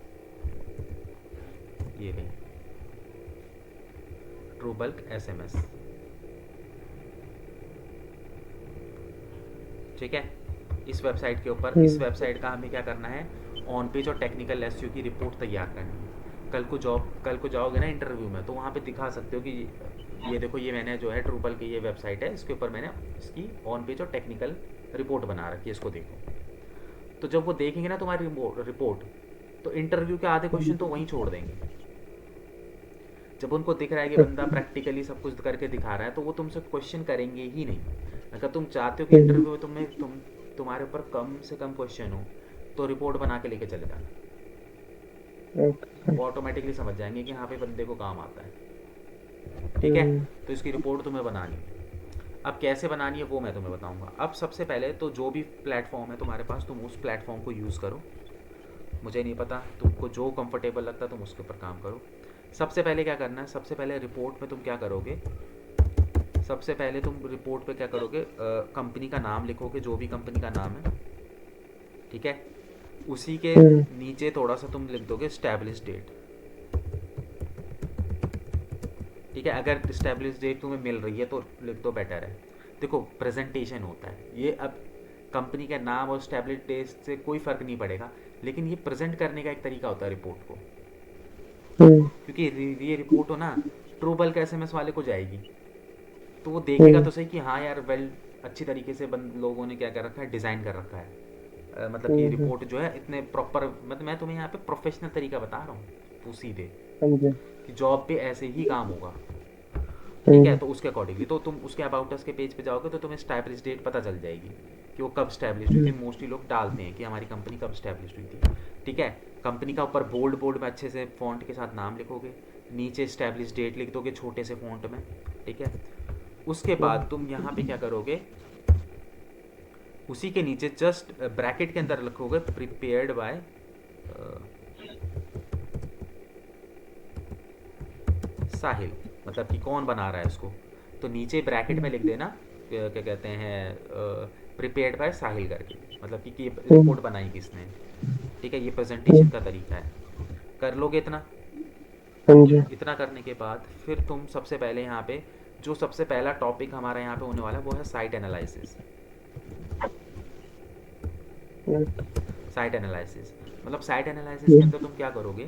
ये रही ट्रूबल्क एसएमएस। ठीक है, इस वेबसाइट के ऊपर, इस वेबसाइट का हमें क्या करना है? ऑन पेज और टेक्निकल एसईओ की रिपोर्ट तैयार करनी है। कल को जाओगे ना इंटरव्यू में, तो वहाँ पे दिखा सकते हो कि ये देखो, ये मैंने जो है ट्रूबल की ये वेबसाइट है, इसके ऊपर मैंने इसकी ऑन पेज और टेक्निकल रिपोर्ट बना रखी है, इसको देखो। तो जब वो देखेंगे ना तुम्हारी रिपोर्ट, तो इंटरव्यू के आधे क्वेश्चन तो वहीं छोड़ देंगे। जब उनको दिख रहा है कि बंदा प्रैक्टिकली सब कुछ करके दिखा रहा है, तो वो तुमसे क्वेश्चन करेंगे ही नहीं। अगर तुम चाहते हो कि इंटरव्यू में तुम्हारे ऊपर कम से कम क्वेश्चन हो, तो रिपोर्ट बना के लेके चले जाना। वो ऑटोमेटिकली समझ जाएंगे कि हाँ पे बंदे को काम आता है। ठीक है, तो इसकी रिपोर्ट तुम्हें बनानी है। अब कैसे बनानी है वो मैं तुम्हें बताऊंगा। अब सबसे पहले तो जो भी प्लेटफॉर्म है तुम्हारे पास, तुम उस प्लेटफॉर्म को यूज़ करो। मुझे नहीं पता, तुमको जो कंफर्टेबल लगता है तुम उसके ऊपर काम करो। सबसे पहले क्या करना है, सबसे पहले रिपोर्ट में तुम क्या करोगे, सबसे पहले तुम रिपोर्ट पे क्या करोगे, कंपनी का नाम लिखोगे, जो भी कंपनी का नाम है, ठीक है। उसी के हम्म। नीचे थोड़ा सा तुम लिख दोगे स्टैब्लिश डेट, ठीक है। अगर स्टैब्लिश डेट तुम्हें मिल रही है तो लिख दो, बेटर है। देखो प्रेजेंटेशन होता है ये, अब कंपनी का नाम और स्टैब्लिश डेट से कोई फ़र्क नहीं पड़ेगा, लेकिन ये प्रेजेंट करने का एक तरीका होता है रिपोर्ट को। हम्म। क्योंकि ये रिपोर्ट हो ना, ट्रू बल्क एसएमएस वाले को जाएगी, तो वो देखेगा हम्म। तो सही कि हाँ यार वेल अच्छी तरीके से लोगों ने क्या कर रखा है, डिज़ाइन कर रखा है। मतलब कि हम्म। रिपोर्ट जो है इतने प्रॉपर, मतलब मैं तुम्हें यहाँ पे प्रोफेशनल तरीका बता रहा हूँ, तो सीधे हाँ जी। कि जॉब पे ऐसे ही काम होगा, ठीक है। हम्म। तो उसके अकॉर्डिंगली तो तुम उसके अबाउट अस के पेज पे जाओगे तो तुम्हें स्टैब्लिश डेट पता चल जाएगी कि वो कब स्टैब्लिश हुई थी। हम्म। मोस्टली लोग डालते हैं कि हमारी कंपनी कब स्टैब्लिश हुई थी, ठीक है। कंपनी का ऊपर बोल्ड बोर्ड में अच्छे से फॉन्ट के साथ नाम लिखोगे, नीचे स्टैब्लिश डेट लिख दोगे छोटे से फॉन्ट में, ठीक है। उसके हम्म। बाद तुम यहाँ पे क्या करोगे, उसी के नीचे जस्ट ब्रैकेट के अंदर लिखोगे प्रिपेयर्ड बाय साहिल, मतलब कि कौन बना रहा है इसको। तो नीचे ब्रैकेट में लिख देना क्या कहते हैं, प्रिपेयर्ड बाय साहिल करके, मतलब कि हम्म। रिपोर्ट बनाई किसने, ठीक है। ये हम्म। प्रेजेंटेशन का तरीका है। कर लोगे इतना। हाँ जी। इतना करने के बाद फिर तुम सबसे पहले यहाँ पे जो सबसे पहला टॉपिक हमारा यहाँ पे होने वाला है वो है साइट एनालिसिस। साइट एनालिसिस मतलब साइट एनालिसिस के हम्म। अंदर तुम क्या करोगे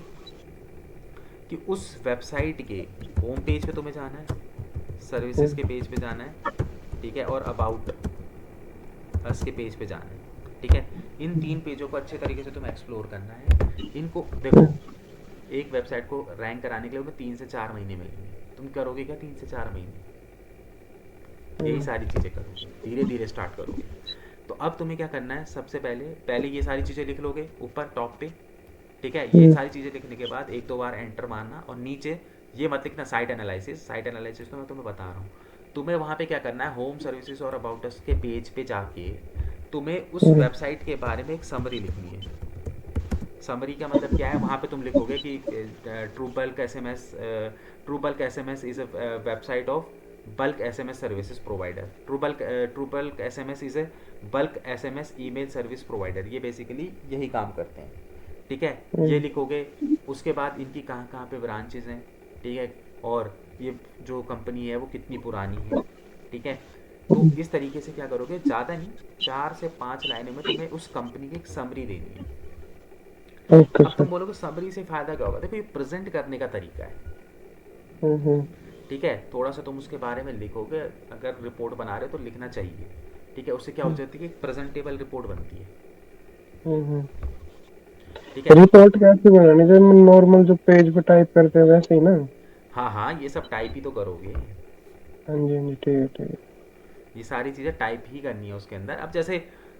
कि उस वेबसाइट के होम पेज पे तुम्हें जाना है, सर्विसेज के पेज पे जाना है, ठीक है, और अबाउट अस के पेज पे जाना है, ठीक है। इन तीन पेजों को अच्छे तरीके से तुम्हें एक्सप्लोर करना है। इनको देखो, एक वेबसाइट को रैंक कराने के लिए तुम्हें 3 से 4 महीने मिलेंगे, तुम करोगे क्या 3 से 4 महीने, यही हम्म। सारी चीज़ें करोगे, धीरे धीरे स्टार्ट करोगे। तो अब तुम्हें क्या करना है, सबसे पहले पहले ये सारी चीज़ें लिख लोगे ऊपर टॉप पे, ठीक है। ये हम्म। सारी चीज़ें लिखने के बाद एक दो बार एंटर मारना, और नीचे ये मत लिखना साइट एनालिसिस। साइट एनालिसिस तो मैं तुम्हें बता रहा हूँ, तुम्हें वहाँ पे क्या करना है, होम सर्विसेज और अबाउट अस के पेज पे जाके तुम्हें उस हम्म। वेबसाइट के बारे में एक समरी लिखनी है। समरी का मतलब क्या है, वहाँ पे तुम लिखोगे कि true bulk S M S, true bulk S M S is a website of bulk S M S services provider. True bulk S M S is a bulk S M S email service provider. ये basically यही काम करते हैं, ठीक है। ये हम्म। लिखोगे, उसके बाद इनकी कहाँ कहाँ पे ब्रांचेज हैं, ठीक है, और ये जो कंपनी है वो कितनी पुरानी है, ठीक है। तो हम्म। इस तरीके से क्या करोगे, ज़्यादा नहीं, 4 से 5 लाइनों में तुम्हें उस कंपनी की एक समरी देनी है। ओके अब सर। तुम बोलोगे समरी से फ़ायदा क्या होगा, देखो ये प्रेजेंट करने का तरीका है, हम्म। ठीक है। थोड़ा सा तुम उसके बारे में लिखोगे, अगर रिपोर्ट बना रहे हो तो लिखना चाहिए, ठीक है। उससे क्या हो जाती है कि एक प्रेजेंटेबल रिपोर्ट बनती है, हम्म। ठीक है। रिपोर्ट कैसे बनानी, जो नॉर्मल जो पेज पे टाइप करते हैं वैसे ही ना? हाँ हाँ, ये सब टाइप ही तो करोगे, हाँ जी, हाँ जी, ठीक है, ठीक ये सारी चीज़ें टाइप ही करनी है उसके अंदर। अब जैसे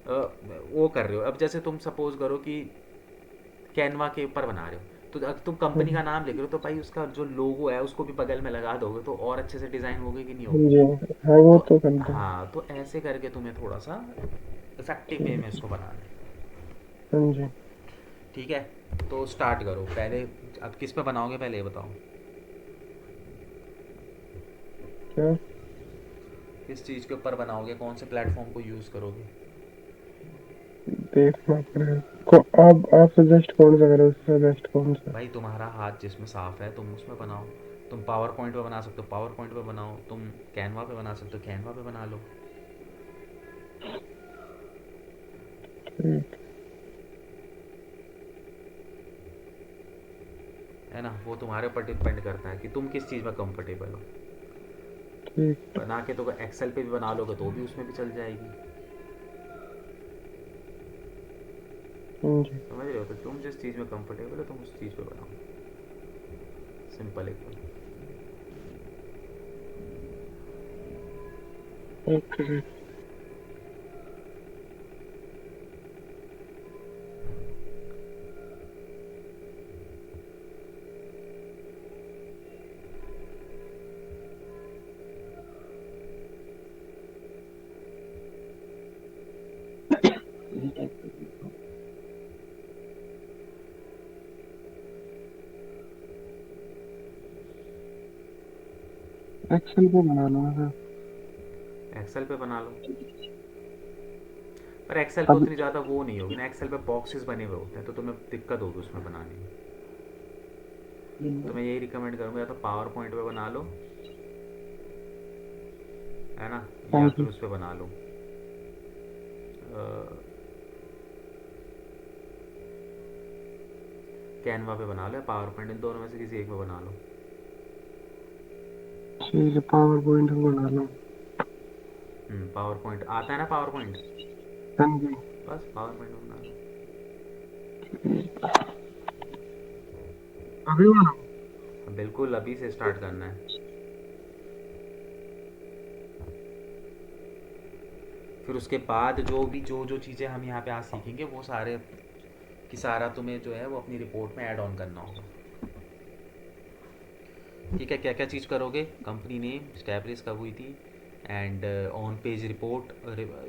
वो कर रहे हो, अब जैसे तुम सपोज करो कि कैनवा के ऊपर बना रहे हो, तो अगर तुम है। कंपनी का नाम लिख रहे हो तो भाई उसका जो लोगो है उसको भी बगल में लगा दोगे तो और अच्छे से डिज़ाइन होगी कि नहीं हाँ होगी। जी। हाँ, वो तो तो करते हैं। हाँ, तो ऐसे करके तुम्हें थोड़ा सा इफेक्टिव वे में इसको बनाना है, हाँ जी। ठीक है। तो स्टार्ट करो पहले। अब किस पे बनाओगे पहले ये बताओ, क्या? किस चीज़ के ऊपर बनाओगे, कौन से प्लेटफॉर्म को यूज़ करोगे। देखना पड़ेगा। आप सजेस्ट कौन सा करो, सजेस्ट कौन सा? भाई तुम्हारा हाथ जिसमें साफ है तुम उसमें बनाओ। तुम पावर पॉइंट पे बना सकते हो, पावर पॉइंट पे बनाओ। तुम कैनवा पे बना सकते हो, कैनवा पे बना लो, ठीक। है ना। वो तुम्हारे ऊपर डिपेंड करता है कि तुम किस चीज़ में कंफर्टेबल हो। ठीक। बना के तो एक्सेल पे भी बना लोगे तो भी उसमें भी चल जाएगी, हाँ जी। समझ रहे हो। तो तुम जिस चीज़ में कंफर्टेबल हो तुम उस चीज़ पे बनाओ, सिंपल एकदम। ओके। एक्सेल पे बना लो ना एक्सेल पे बना लो, पर एक्सेल पे अब। उतनी ज़्यादा वो नहीं होगी ना, एक्सेल पे बॉक्सेस बने हुए होते हैं तो तुम्हें दिक्कत होगी उसमें बनाने में। तो मैं यही रिकमेंड करूँगा, या तो पावर पॉइंट पे बना लो, है ना, या हाँ फिर जी। उस पे बना लो, कैनवा पे बना लो या पावर पॉइंट, इन दोनों में से किसी एक पे बना लो। ठीक है, पावर पॉइंट पे बना लो। पावर पॉइंट आता है ना, पावर पॉइंट, हाँ जी। बस पावर पॉइंट में बना लो। अभी बनाओ। बिल्कुल अभी से स्टार्ट करना है। फिर उसके बाद जो भी जो चीज़ें हम यहाँ पे आज सीखेंगे वो सारे कि सारा तुम्हें जो है वो अपनी रिपोर्ट में ऐड ऑन करना होगा। ठीक है, क्या क्या चीज़ करोगे, कंपनी नेम, स्टैब्लिश कब हुई थी, एंड ऑन पेज रिपोर्ट,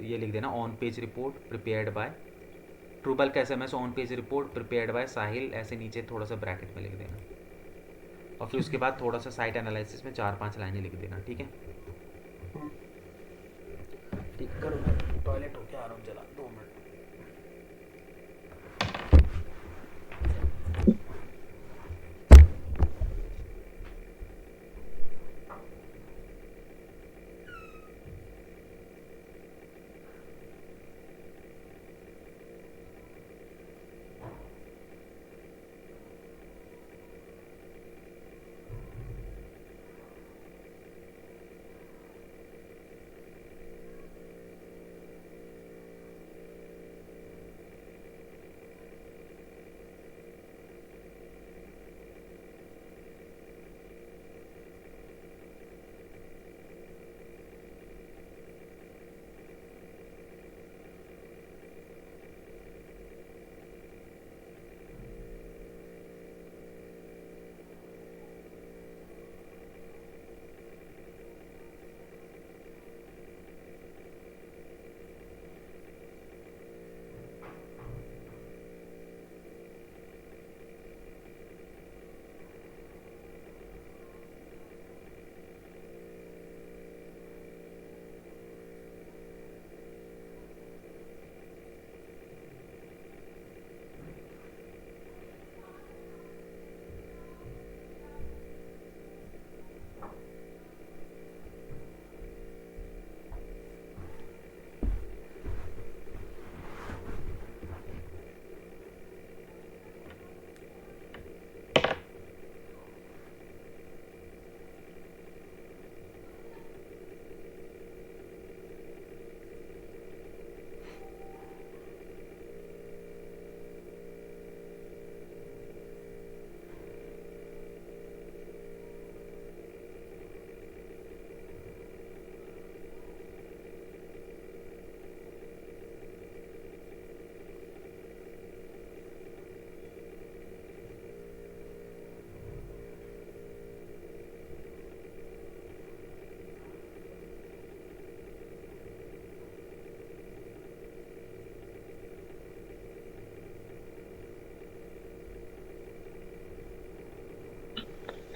ये लिख देना on page report prepared by trouble का SMS, on page report prepared by Sahil, ऐसे नीचे थोड़ा सा ब्रैकेट में लिख देना। और फिर उसके बाद थोड़ा सा साइट एनालिसिस में 4-5 लाइनें लिख देना। ठीक है, ठीक करो, मैं टॉयलेट होके आ रहा हूँ, चला 2 मिनट।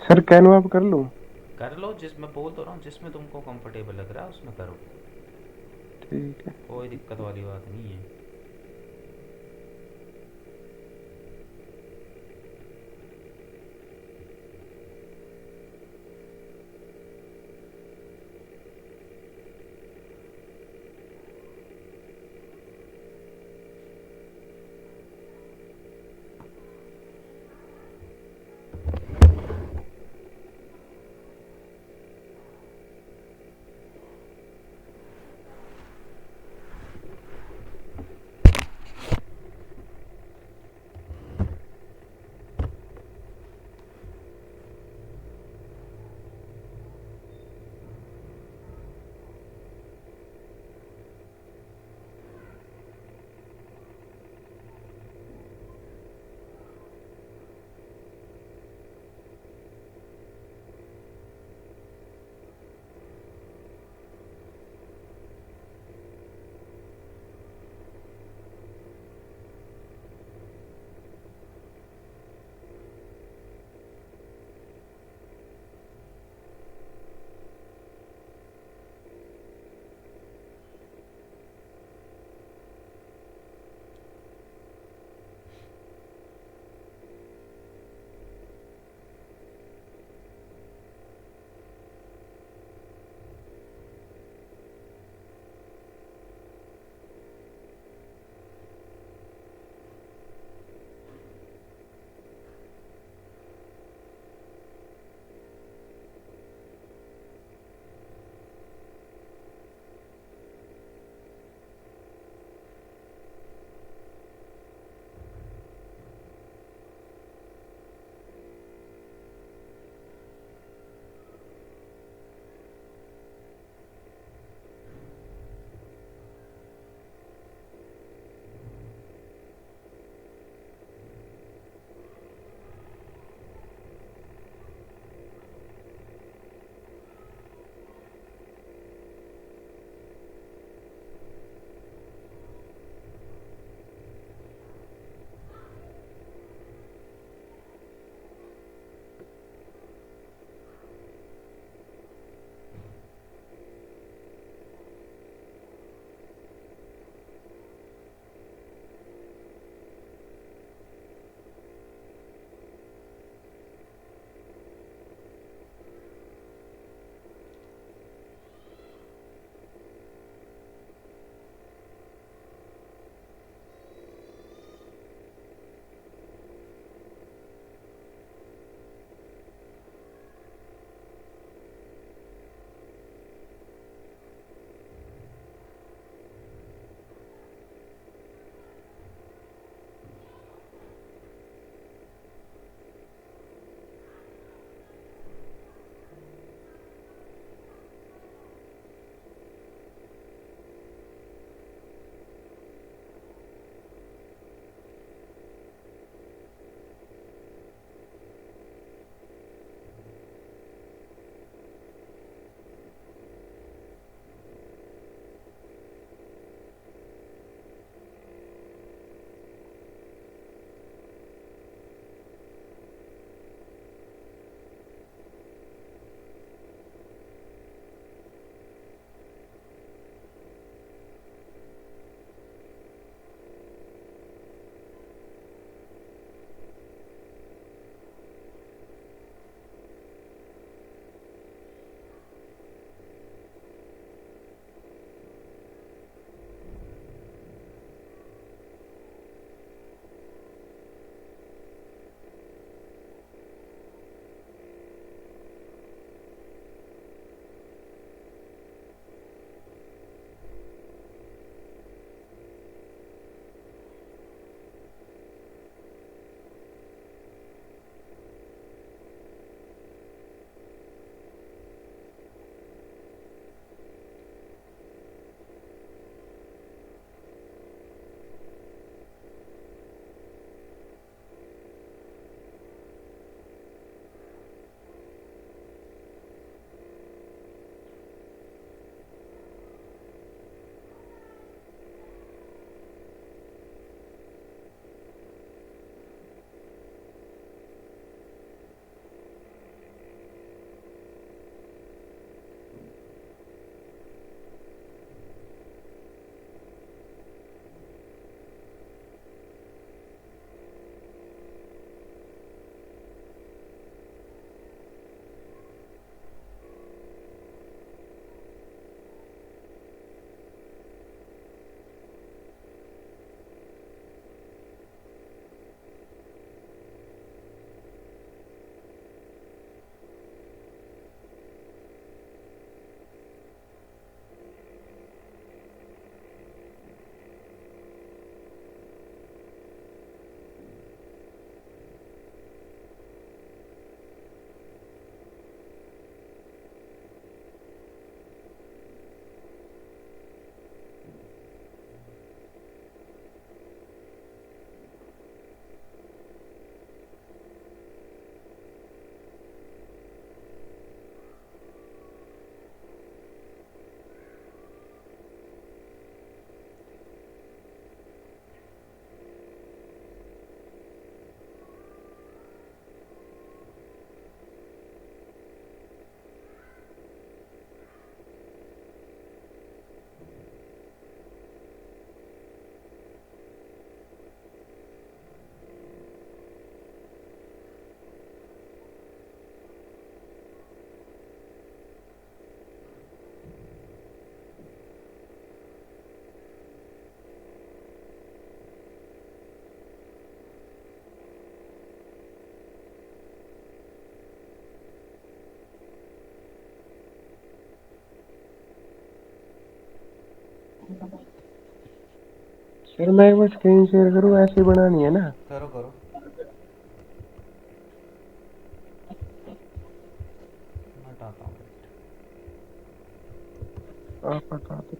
सर कैनवा पे कर लूँ? कर लो, जिसमें बोल तो रहा हूँ, जिसमें तुमको कंफर्टेबल लग रहा है उसमें करो, ठीक है। कोई दिक्कत वाली बात नहीं है। सर मैं एक बार स्क्रीन शेयर करूँ, ऐसे बनानी है ना? करो करो, मैं हटाता हूँ। आप बता दो।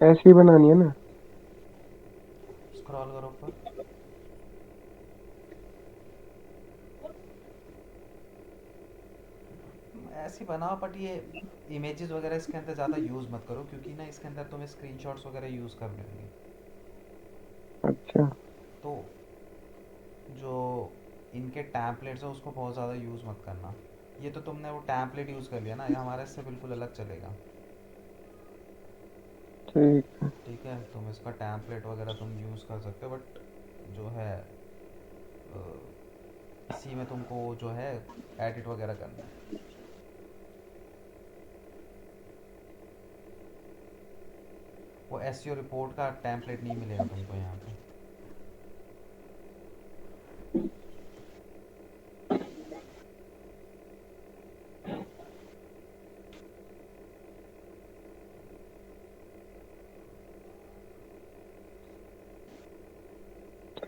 ऐसी बनानी है ना? स्क्रॉल करो ऊपर। ऐसी बनाओ, बट ये इमेजेस वगैरह इसके अंदर ज़्यादा यूज़ मत करो, क्योंकि ना इसके अंदर तुम्हें स्क्रीनशॉट्स वगैरह यूज़ करने होंगे। अच्छा। तो जो इनके टैम्पलेट्स हैं उसको बहुत ज़्यादा यूज़ मत करना। ये तो तुमने वो टैम्पलेट यूज़ कर लिया ना, ये हमारे इससे बिल्कुल अलग चलेगा। ठीक है। ठीक है, तुम इसका टैम्पलेट वगैरह तुम यूज़ कर सकते हो, बट जो है इसी में तुमको जो है एडिट वगैरह करना है। वो एसईओ रिपोर्ट का टैम्पलेट नहीं मिलेगा तुमको यहाँ पे।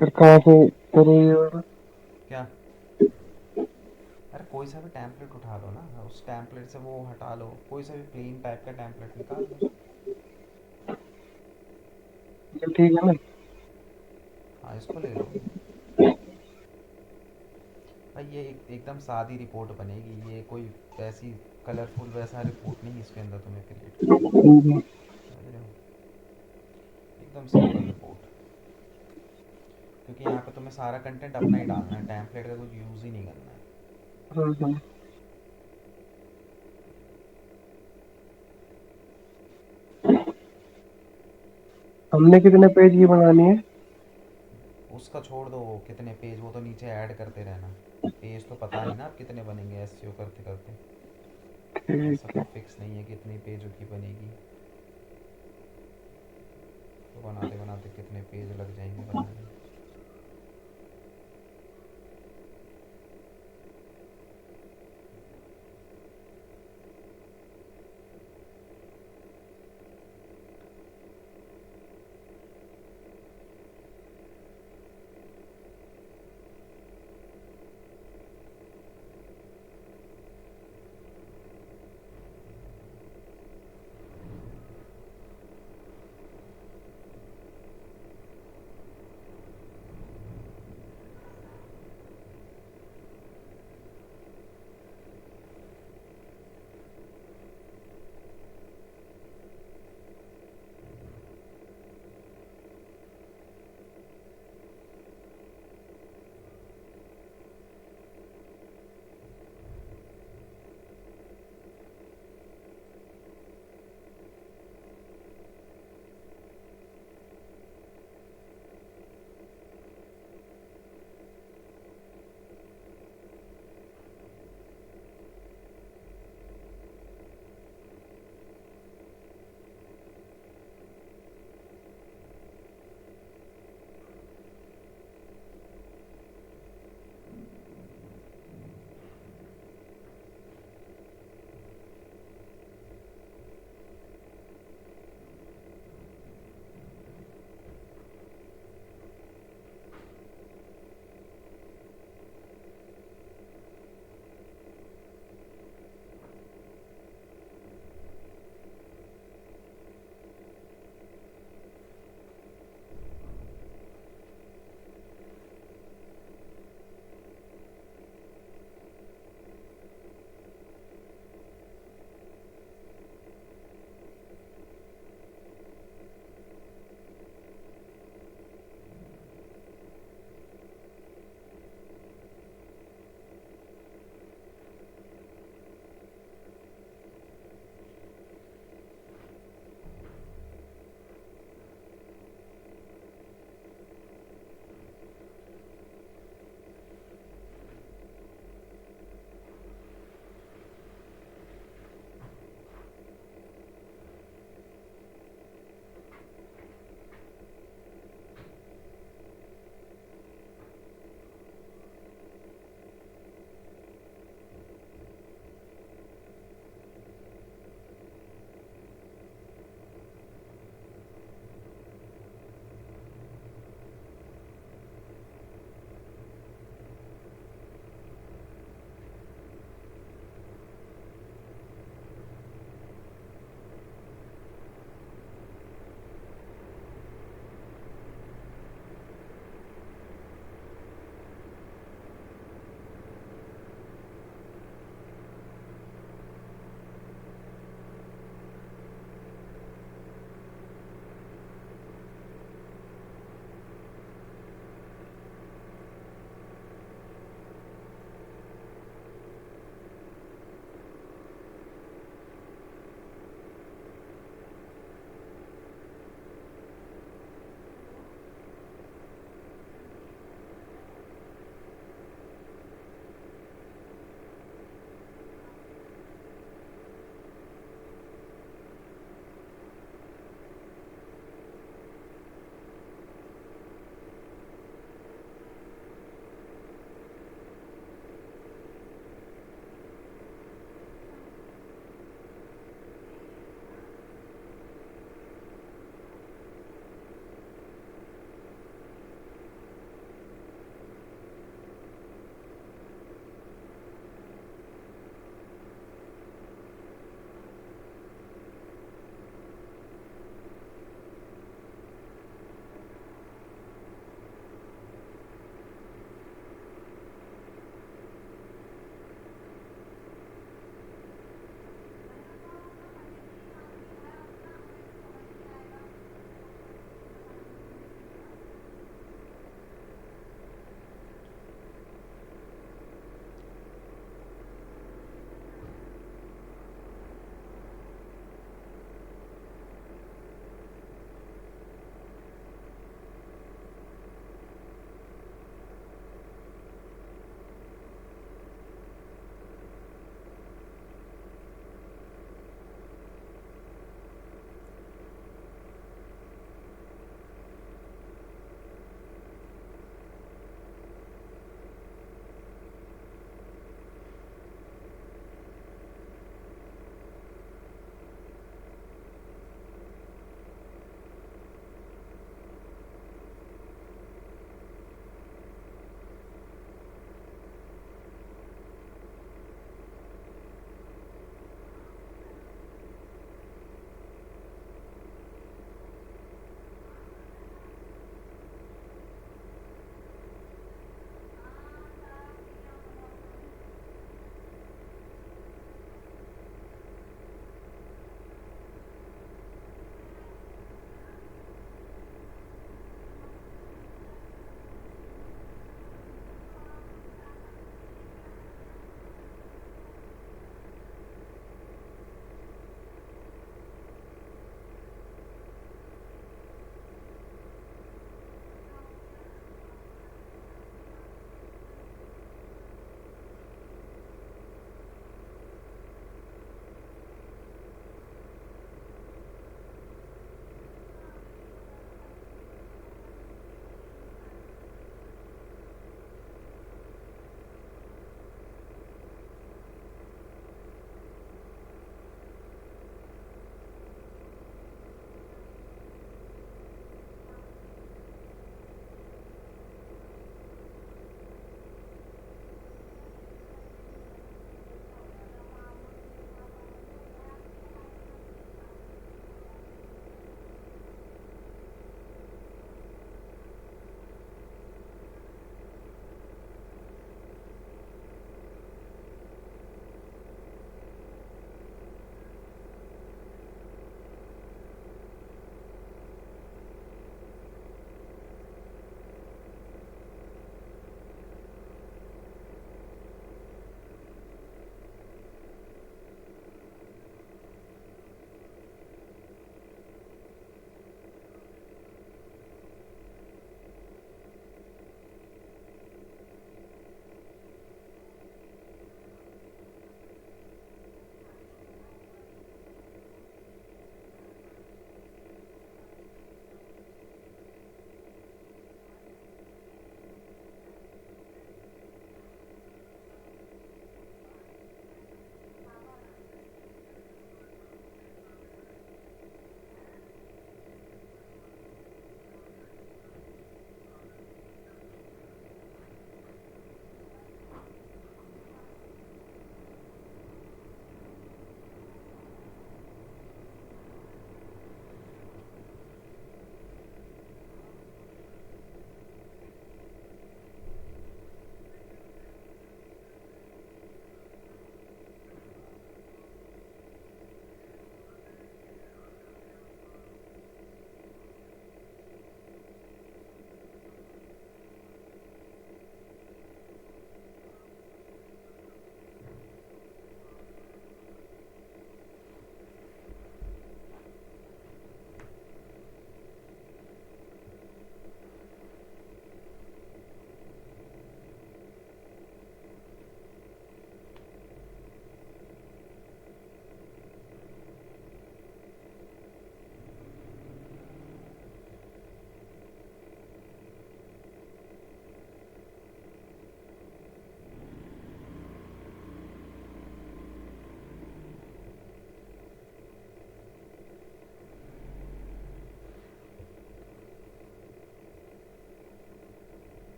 फिर कहाँ से करें ये वाला? क्या? अरे कोई सा भी टैम्पलेट उठा लो ना, उस टैम्पलेट से वो हटा लो, कोई सा भी प्लेन टाइप का टैम्पलेट निकाल लो। तो ठीक है ना? हाँ, इसको ले लो। भाई ये एकदम सादी रिपोर्ट बनेगी, ये कोई वैसी कलरफुल वैसा रिपोर्ट नहीं इसके अंदर तुम्हें क्रिएट करना है। हम्म। समझ रहे हो? एकदम सिंपल रिपोर्ट, क्योंकि यहाँ पे तुम्हें सारा कंटेंट अपना ही डालना है, टैम्पलेट का कुछ यूज़ ही नहीं करना है। हम्म। हमने कितने पेज की बनानी है? उसका छोड़ दो, वो कितने पेज, वो तो नीचे ऐड करते रहना। पेज तो पता नहीं ना आप कितने बनेंगे एसईओ करते करते। ऐसा ठीक कोई है। फिक्स नहीं है कितने पेजों की बनेगी, तो बनाते बनाते कितने पेज लग जाएंगे बनाने में।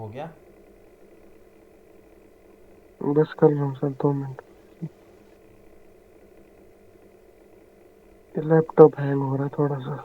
हो गया? बस कर रहा हूँ सर, 2 मिनट। ये लैपटॉप हैंग हो रहा है थोड़ा सा।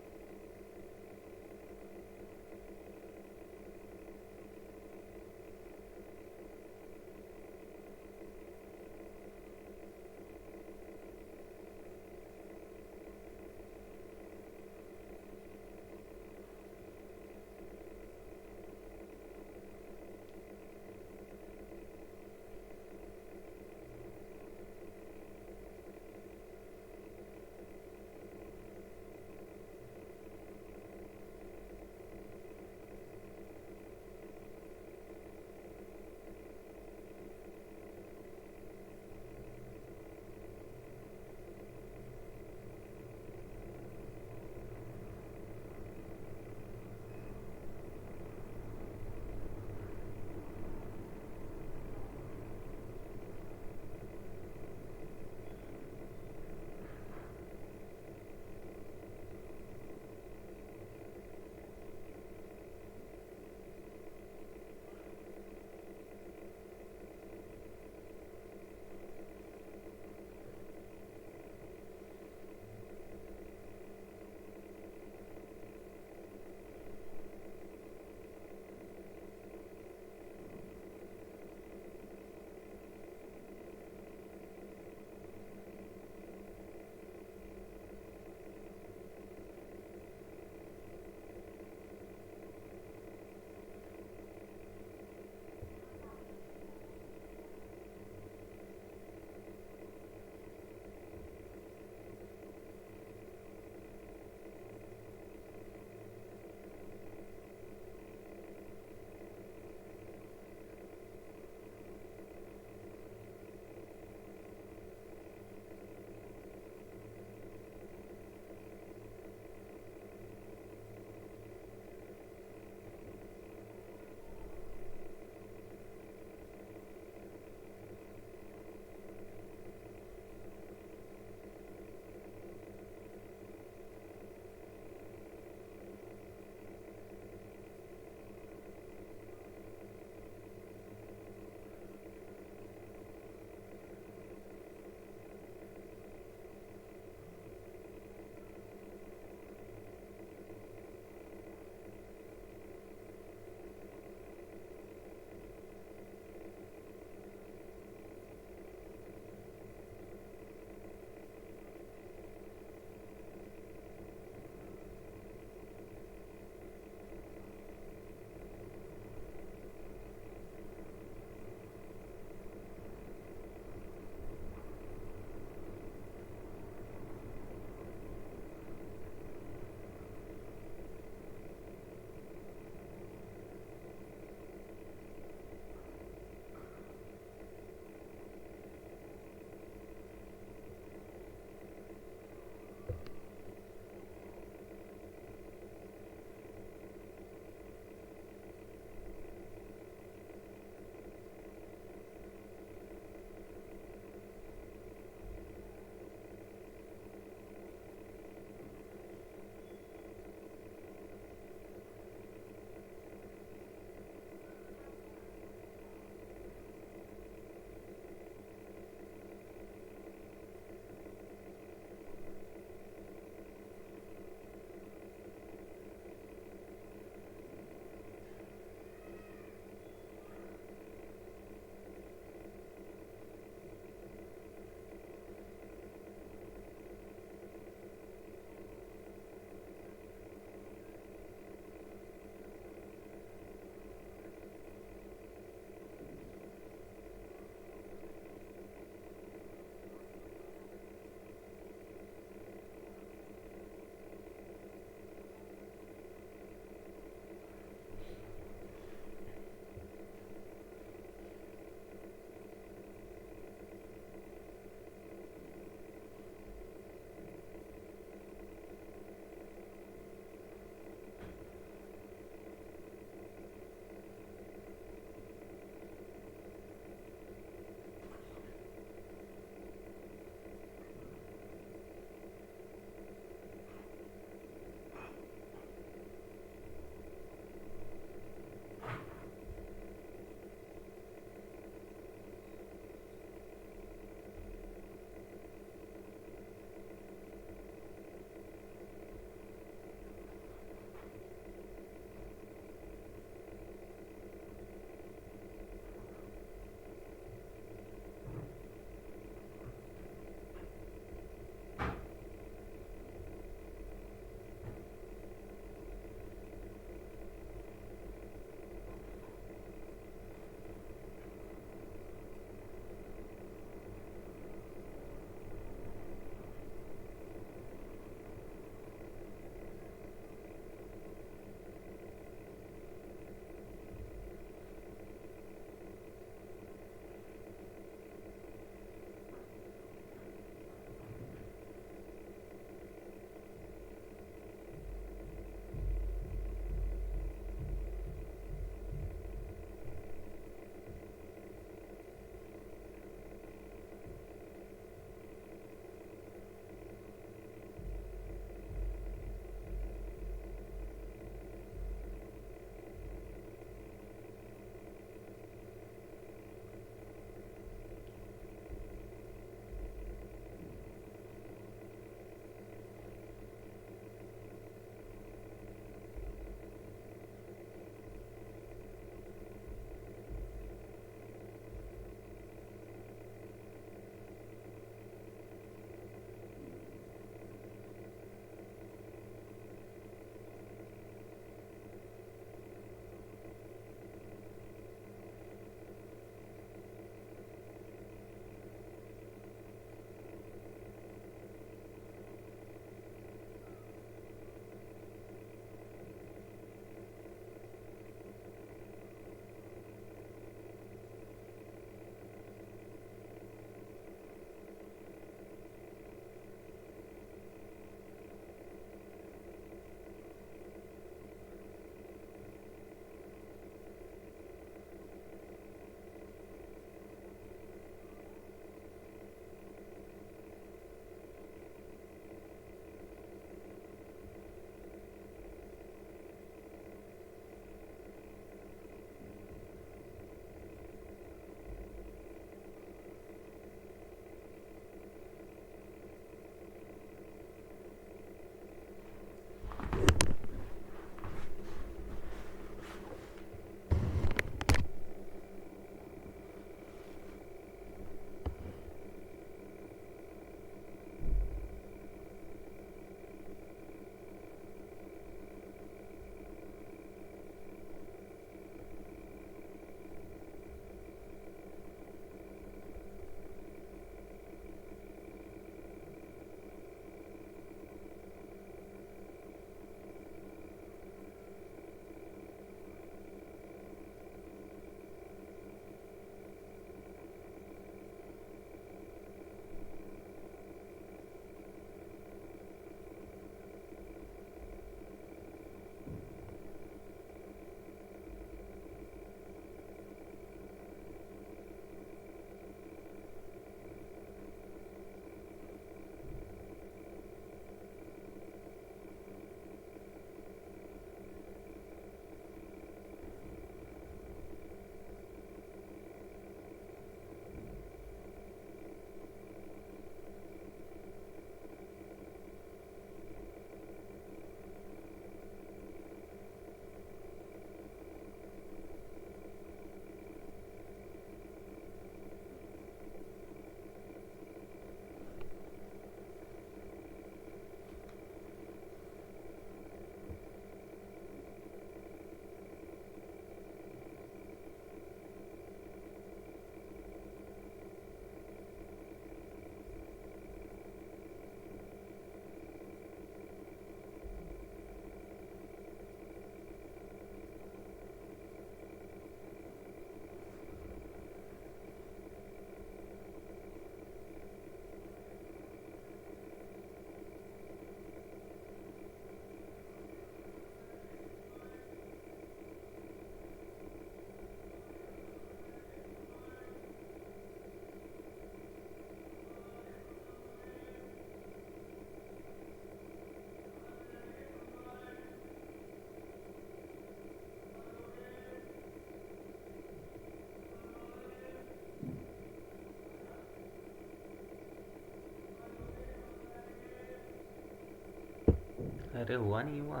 अरे हुआ नहीं हुआ,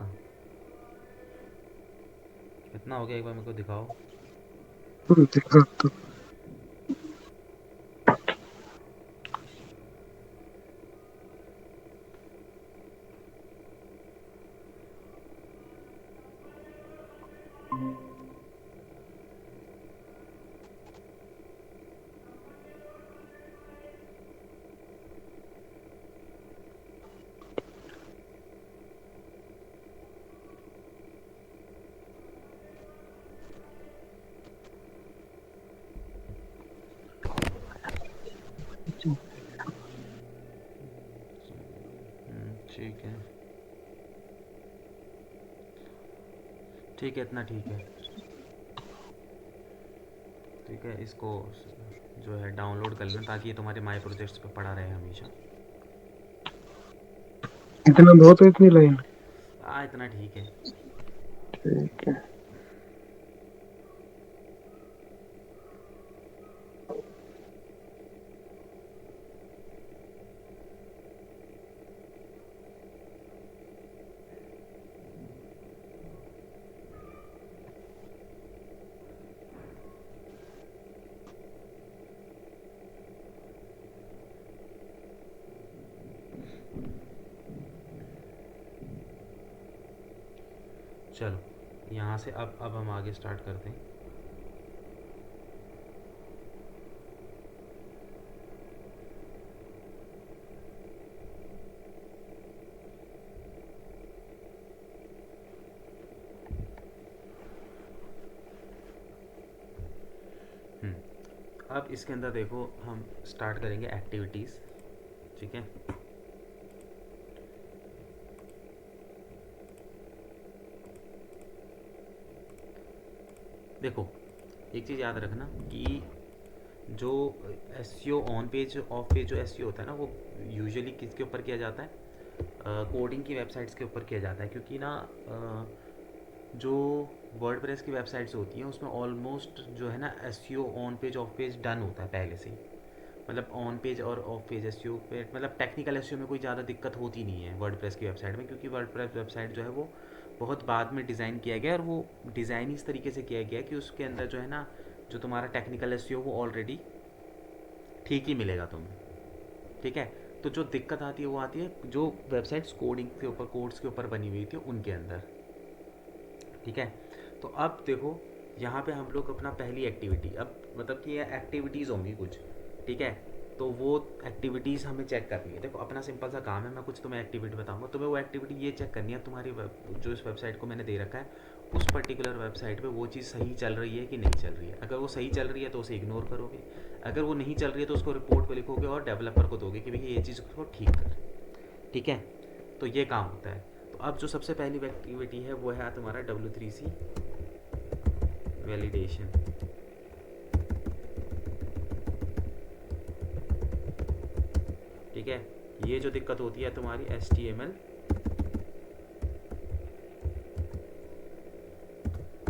कितना हो गया एक बार मेरे को दिखाओ। दिक्कत तो ठीक है, ठीक है, इतना ठीक है। ठीक है, इसको जो है डाउनलोड कर लेना ताकि ये तुम्हारे माई प्रोजेक्ट्स पे पड़ा रहे हमेशा। इतना बहुत है, इतनी लाइन? हाँ, इतना ठीक है। ठीक है। चलो यहाँ से अब हम आगे स्टार्ट करते हैं। अब इसके अंदर देखो हम स्टार्ट करेंगे एक्टिविटीज़। ठीक है, देखो एक चीज़ याद रखना कि जो S on page of page जो एस होता है ना, वो यूजुअली किसके ऊपर किया जाता है? कोडिंग की वेबसाइट्स के ऊपर किया जाता है, क्योंकि ना जो वर्डप्रेस की वेबसाइट्स होती हैं उसमें ऑलमोस्ट जो है ना S on page of page done होता है पहले से ही। मतलब ऑन पेज और ऑफ पेज एस पे मतलब टेक्निकल एस में कोई ज़्यादा दिक्कत होती नहीं है वर्डप्रेस की वेबसाइट में, क्योंकि वर्डप्रेस वेबसाइट जो है वो बहुत बाद में डिज़ाइन किया गया है, और वो डिज़ाइन इस तरीके से किया गया है कि उसके अंदर जो है ना जो तुम्हारा टेक्निकल एस वो ऑलरेडी ठीक ही मिलेगा तुम्हें। ठीक है, तो जो दिक्कत आती है वो आती है जो वेबसाइट्स कोडिंग के ऊपर कोड्स के ऊपर बनी हुई थी उनके अंदर। ठीक है, तो अब देखो यहाँ पे हम लोग अपना पहली एक्टिविटी, अब मतलब कि ये एक्टिविटीज़ होंगी कुछ। ठीक है, तो वो एक्टिविटीज़ हमें चेक करनी है। देखो अपना सिंपल सा काम है, मैं कुछ तुम्हें एक्टिविटी बताऊंगा, तुम्हें वो एक्टिविटी ये चेक करनी है तुम्हारी जो इस वेबसाइट को मैंने दे रखा है उस पर्टिकुलर वेबसाइट पे वो चीज़ सही चल रही है कि नहीं चल रही है। अगर वो सही चल रही है तो उसे इग्नोर करोगे, अगर वो नहीं चल रही है तो उसको रिपोर्ट पे लिखोगे और डेवलपर को दोगे कि भैया ये चीज़ को ठीक कर। ठीक है, तो ये काम होता है। तो अब जो सबसे पहली एक्टिविटी है वो है तुम्हारा W3C वैलिडेशन। ठीक है, ये जो दिक्कत होती है तुम्हारी HTML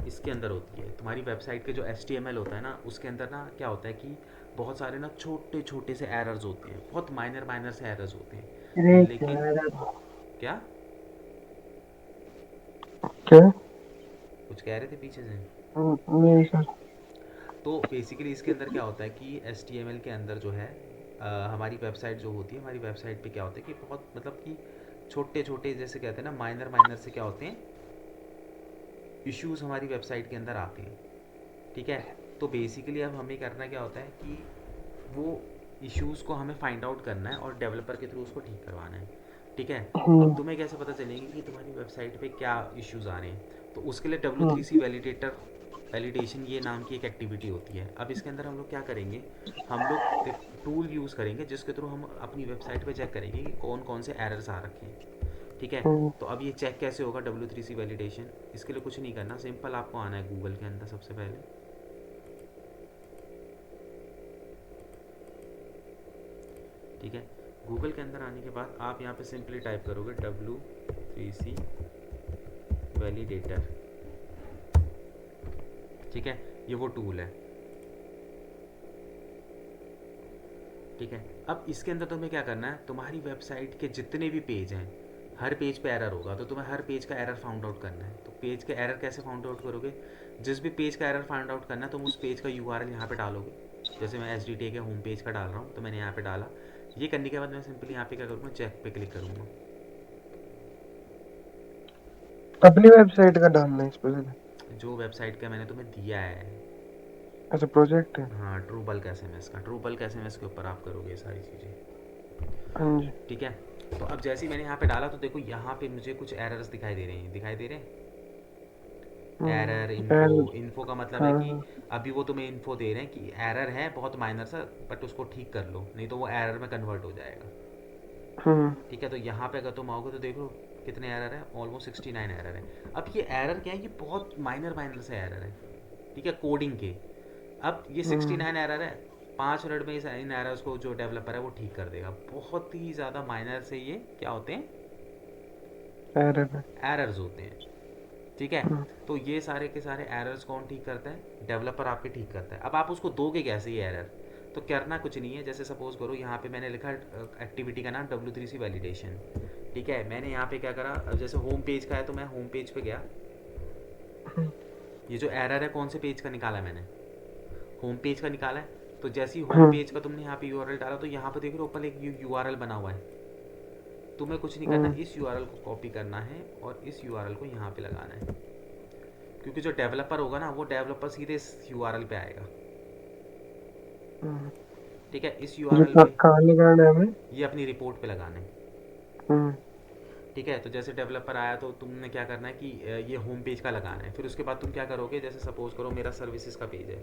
इसके अंदर होती है। तुम्हारी वेबसाइट के जो HTML होता है ना उसके अंदर ना क्या होता है कि बहुत सारे ना छोटे छोटे से एरर्स होते हैं, बहुत माइनर माइनर से एरर्स होते अरे हैं, लेकिन क्या? क्या क्या? कुछ कह रहे थे पीछे से? नहीं सर। तो बेसिकली इसके अंदर क्या होता है कि HTML के अंदर जो है हमारी वेबसाइट जो होती है, हमारी वेबसाइट पे क्या होता है कि बहुत मतलब कि छोटे छोटे जैसे कहते हैं ना माइनर माइनर से क्या होते हैं इश्यूज हमारी वेबसाइट के अंदर आते हैं। ठीक है, तो बेसिकली अब हमें करना क्या होता है कि वो इश्यूज़ को हमें फाइंड आउट करना है और डेवलपर के थ्रू उसको ठीक करवाना है। ठीक है, अब तुम्हें कैसे पता चलेगी कि तुम्हारी वेबसाइट पे क्या इश्यूज़ आ रहे हैं? तो उसके लिए W3C वैलिडेशन ये नाम की एक एक्टिविटी होती है। अब इसके अंदर हम लोग क्या करेंगे, हम लोग टूल यूज़ करेंगे जिसके थ्रू हम अपनी वेबसाइट पे चेक करेंगे कि कौन कौन से एरर्स आ रखे हैं। ठीक है, तो अब ये चेक कैसे होगा W3C वैलिडेशन? इसके लिए कुछ नहीं करना, सिंपल आपको आना है गूगल के अंदर सबसे पहले। ठीक है, गूगल के अंदर आने के बाद आप यहाँ पे सिंपली टाइप करोगे W3C वैलिडेटर। ठीक है, ये वो टूल है। ठीक है, अब इसके अंदर तुम्हें क्या करना है, तुम्हारी वेबसाइट के जितने भी पेज हैं हर पेज पे एरर होगा, तो तुम्हें हर पेज का एरर फाउंड आउट करना है। तो पेज का एरर कैसे फाउंड आउट करोगे? जिस भी पेज का एरर फाउंड आउट करना है तुम उस पेज का यूआरएल यहाँ पे डालोगे। जैसे मैं एच के होम पेज का डाल रहा हूँ, तो मैंने यहाँ पे डाला। ये करने के बाद मैं सिंपली यहाँ पे क्या करूँगा, चेक पे क्लिक करूँगा। अपनी वेबसाइट का डालना है इस पर सीधे? जो वेबसाइट का मैंने तुम्हें दिया है। अच्छा, प्रोजेक्ट है। हाँ, ट्रू बल्क एसएमएस का, ट्रू बल्क एसएमएस के ऊपर आप करोगे ये सारी चीज़ें। हाँ जी। ठीक है। तो अब जैसे ही मैंने यहाँ पे डाला तो देखो यहाँ पे मुझे कुछ एरर्स दिखाई दे रहे हैं, दिखाई दे रहे हैं। Error info, error. इन्फो का मतलब है हाँ कि हाँ। अभी वो तुम्हें इन्फो दे रहे हैं कि एरर है बहुत माइनर सा, बट उसको ठीक कर लो नहीं तो वो एरर में कन्वर्ट हो जाएगा। हम्म। ठीक है, तो यहाँ पे अगर तुम आओगे तो देखो कितने एरर है, ऑलमोस्ट 69 एरर है। अब ये एरर क्या है, ये बहुत माइनर माइनर से एरर है। ठीक है, कोडिंग के। अब ये 69 एरर है, 5 मिनट में इन एरर्स को जो डेवलपर है वो ठीक कर देगा। बहुत ही ज़्यादा माइनर से ये क्या होते हैं, एरर है। एरर्स होते हैं। ठीक है, हम्म। तो ये सारे के सारे एरर्स कौन ठीक करता है? डेवलपर आपके ठीक करता है। अब आप उसको दोगे कैसे ये एरर? तो करना कुछ नहीं है, जैसे सपोज करो यहाँ पे मैंने लिखा एक्टिविटी का नाम W3C वैलिडेशन। ठीक है, मैंने यहाँ पे क्या करा, अब जैसे होम पेज का है तो मैं होम पेज पे गया। ये जो एरर है कौन से पेज का निकाला है मैंने? होम पेज का निकाला है। तो जैसे ही होम हम्म। पेज का तुमने यहाँ पे यूआरएल डाला तो यहाँ पे देख रहे हो ऊपर एक यूआरएल बना हुआ है। तुम्हें कुछ नहीं करना, हम्म। इस यूआरएल को कॉपी करना है और इस यूआरएल को यहाँ पे लगाना है। क्योंकि जो डेवलपर होगा ना वो डेवलपर सीधे इस यूआरएल पे आएगा। हम्म। ठीक है, इस ये यूआरएल पे कहाँ लगाना है हमें? ये अपनी रिपोर्ट पे लगाना है। हम्म। ठीक है, तो जैसे डेवलपर आया तो तुमने क्या करना है कि ये होम पेज का लगाना है। फिर उसके बाद तुम क्या करोगे, जैसे सपोज करो मेरा सर्विसेज का पेज है।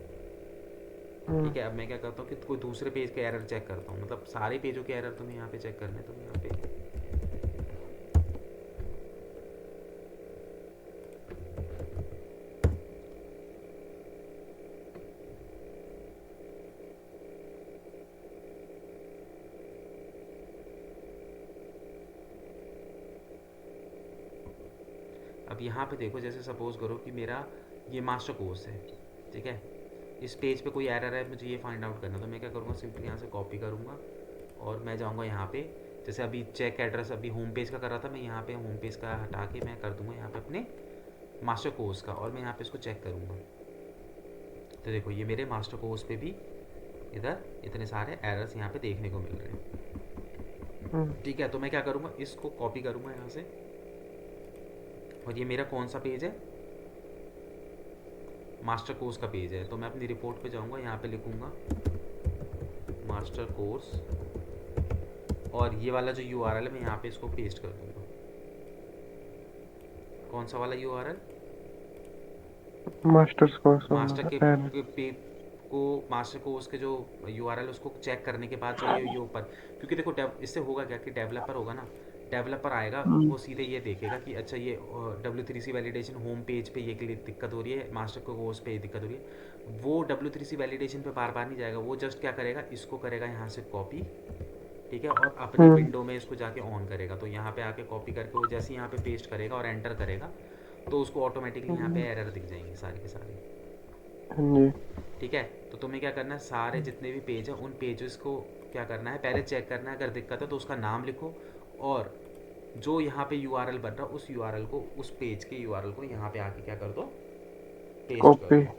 हम्म। ठीक है, अब मैं क्या करता हूँ कि कोई दूसरे पेज के एरर चेक करता हूँ, मतलब सारे पेजों के एरर तुम्हें यहाँ पे चेक करने, तुम यहाँ पे अब यहाँ पे देखो, जैसे सपोज करो कि मेरा ये मास्टर कोर्स है। ठीक है, इस पेज पे कोई एरर है, मुझे ये फाइंड आउट करना, तो मैं क्या करूँगा, सिंपली यहाँ से कॉपी करूँगा और मैं जाऊँगा यहाँ पे। जैसे अभी चेक एड्रेस अभी होम पेज का कर रहा था, मैं यहाँ पे होम पेज का हटा के मैं कर दूँगा यहाँ पे अपने मास्टर कोर्स का, और मैं यहाँ पे इसको चेक करूँगा। तो देखो ये मेरे मास्टर कोर्स पे भी इधर इतने सारे एरर्स यहाँ पे देखने को मिल रहे हम्म। हैं। ठीक है, तो मैं क्या करूँगा, इसको कॉपी करूँगा यहाँ से, और ये मेरा कौन सा पेज है, मास्टर कोर्स का पेज है। तो मैं अपनी रिपोर्ट पे जाऊँगा, यहाँ पे लिखूँगा मास्टर कोर्स, और ये वाला जो यूआरएल है मैं यहाँ पे इसको पेस्ट कर दूँगा। कौन सा वाला यूआरएल? मास्टर्स कोर्स मास्टर होगा के एरर। पे को मास्टर कोर्स के जो यूआरएल उसको चेक करने के बाद जो ये ऊपर, क्योंकि देखो इससे होगा क्या कि डेवलपर होगा ना, डेवलपर आएगा हम्म। वो सीधे ये देखेगा कि अच्छा ये W3C वैलिडेशन होम पेज पे ये दिक्कत हो रही है, मास्टर कोर्स पे ये दिक्कत हो रही है। वो W3C वैलिडेशन पे बार बार नहीं जाएगा, वो जस्ट क्या करेगा, इसको करेगा यहाँ से कॉपी। ठीक है, और अपनी हम्म। विंडो में इसको जाके ऑन करेगा। तो यहाँ पे आके कॉपी करके वो जैसे यहाँ पे पेस्ट करेगा और एंटर करेगा तो उसको ऑटोमेटिकली यहाँ पे एरर दिख जाएंगे सारे के सारे। हाँ जी। ठीक है, तो तुम्हें क्या करना है, सारे जितने भी पेज हैं उन पेजेस को क्या करना है, पहले चेक करना है, अगर दिक्कत है तो उसका नाम लिखो, और जो यहाँ पे यूआरएल बन रहा है उस यूआरएल को, उस पेज के यूआरएल को यहाँ पे आके क्या कर दो, पेस्ट कर कॉपी। दो।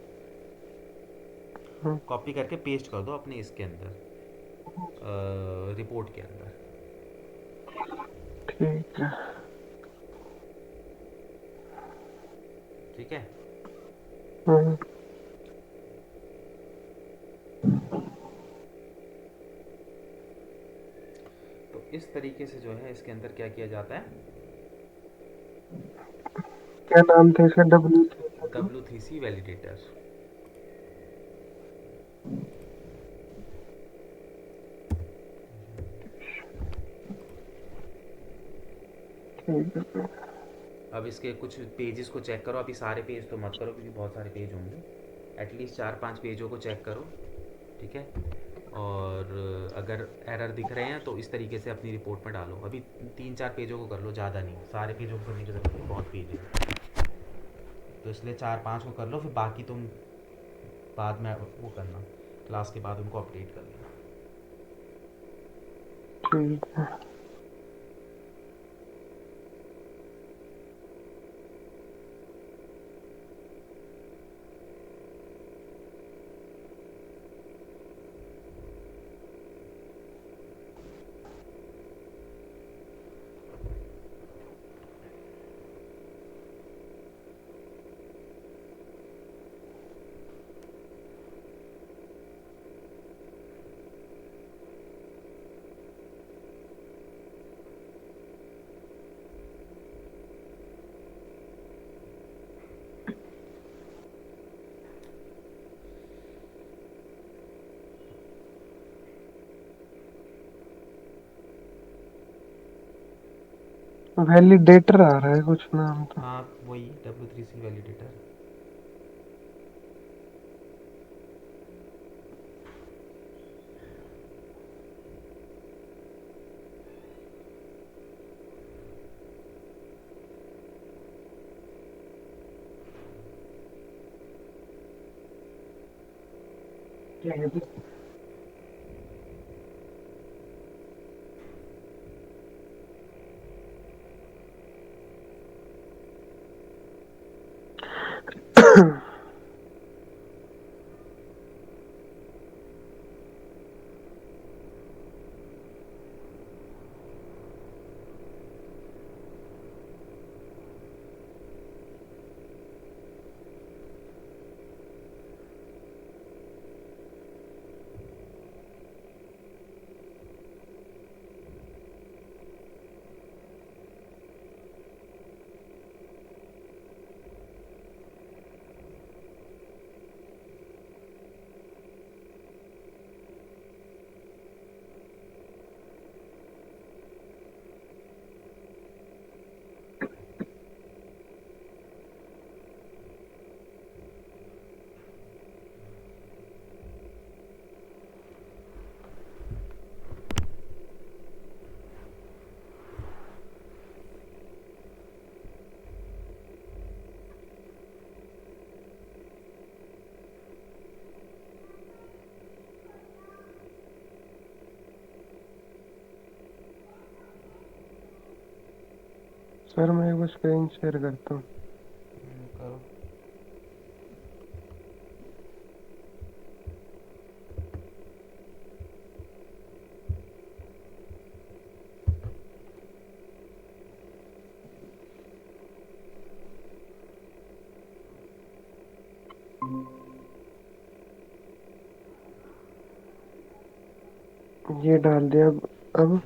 हम्म। कॉपी करके पेस्ट कर दो अपने इसके अंदर, रिपोर्ट के अंदर। ठीक है। ठीक है, हम्म। तो इस तरीके से जो है इसके अंदर क्या किया जाता है, क्या नाम था इसका? W3? W3C validator. ठीक है। अब इसके कुछ पेजेस को चेक करो, अभी सारे पेज तो मत करो क्योंकि बहुत सारे पेज होंगे, एटलीस्ट 4-5 पेजों को चेक करो। ठीक है, और अगर एरर दिख रहे हैं तो इस तरीके से अपनी रिपोर्ट में डालो। अभी 3-4 पेजों को कर लो, ज़्यादा नहीं, सारे पेजों को करने की ज़रूरत नहीं, बहुत पेज है, तो इसलिए 4-5 को कर लो, फिर बाकी तुम बाद में वो करना, क्लास के बाद उनको अपडेट कर लेना। ठीक है। वैलिडेटर आ रहा है कुछ नाम तो। हाँ वही W3C वैलिडेटर। क्या है ये? सर मैं एक स्क्रीन शेयर करता हूँ। करो। ये डाल दिया अब।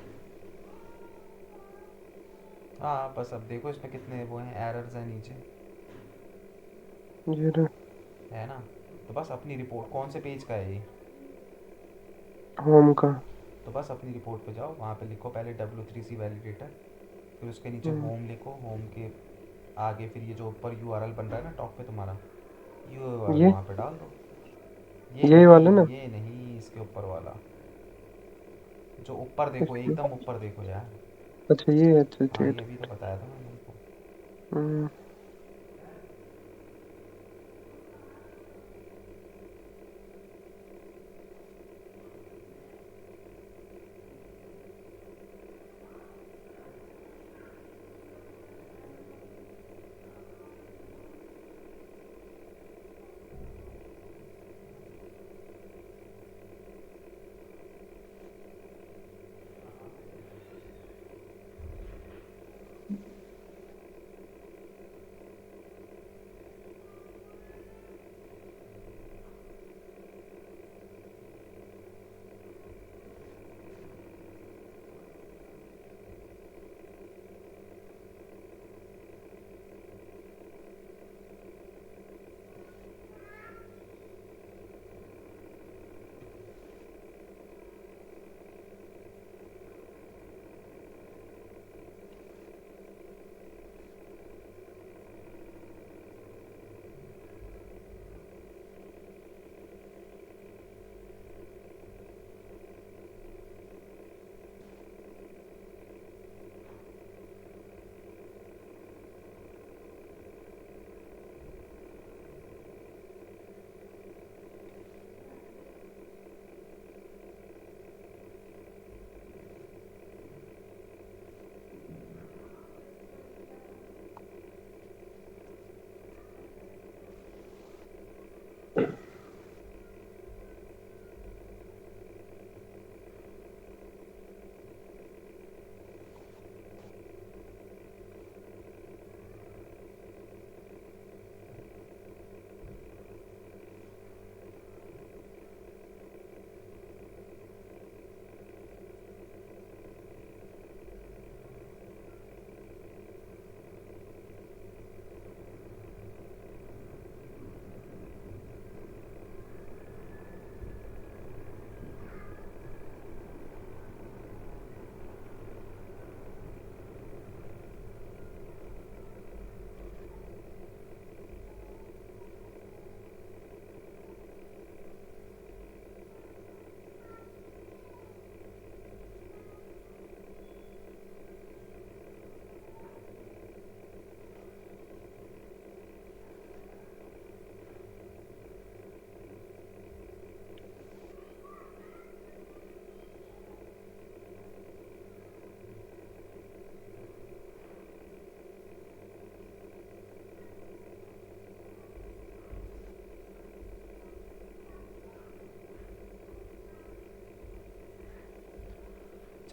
हाँ बस अब देखो इसमें कितने वो हैं, एरर्स हैं नीचे, ये रहा। है ना। तो बस अपनी रिपोर्ट, कौन से पेज का है ये? होम का। तो बस अपनी रिपोर्ट पे जाओ, वहाँ पे लिखो पहले W3C वैलिडेटर, फिर उसके नीचे हम्म, होम लिखो, होम के आगे फिर ये जो ऊपर यूआरएल बन रहा है ना टॉप पे तुम्हारा, यूआरएल ये वहाँ पे डाल दो। यही वाला ना। ये नहीं, इसके ऊपर वाला, जो ऊपर देखो, इसमें। एकदम ऊपर देखो यार। अच्छा ये, अच्छा हाँ ठीक ये है। अभी तो बताया था मैंने तुमको। हम्म,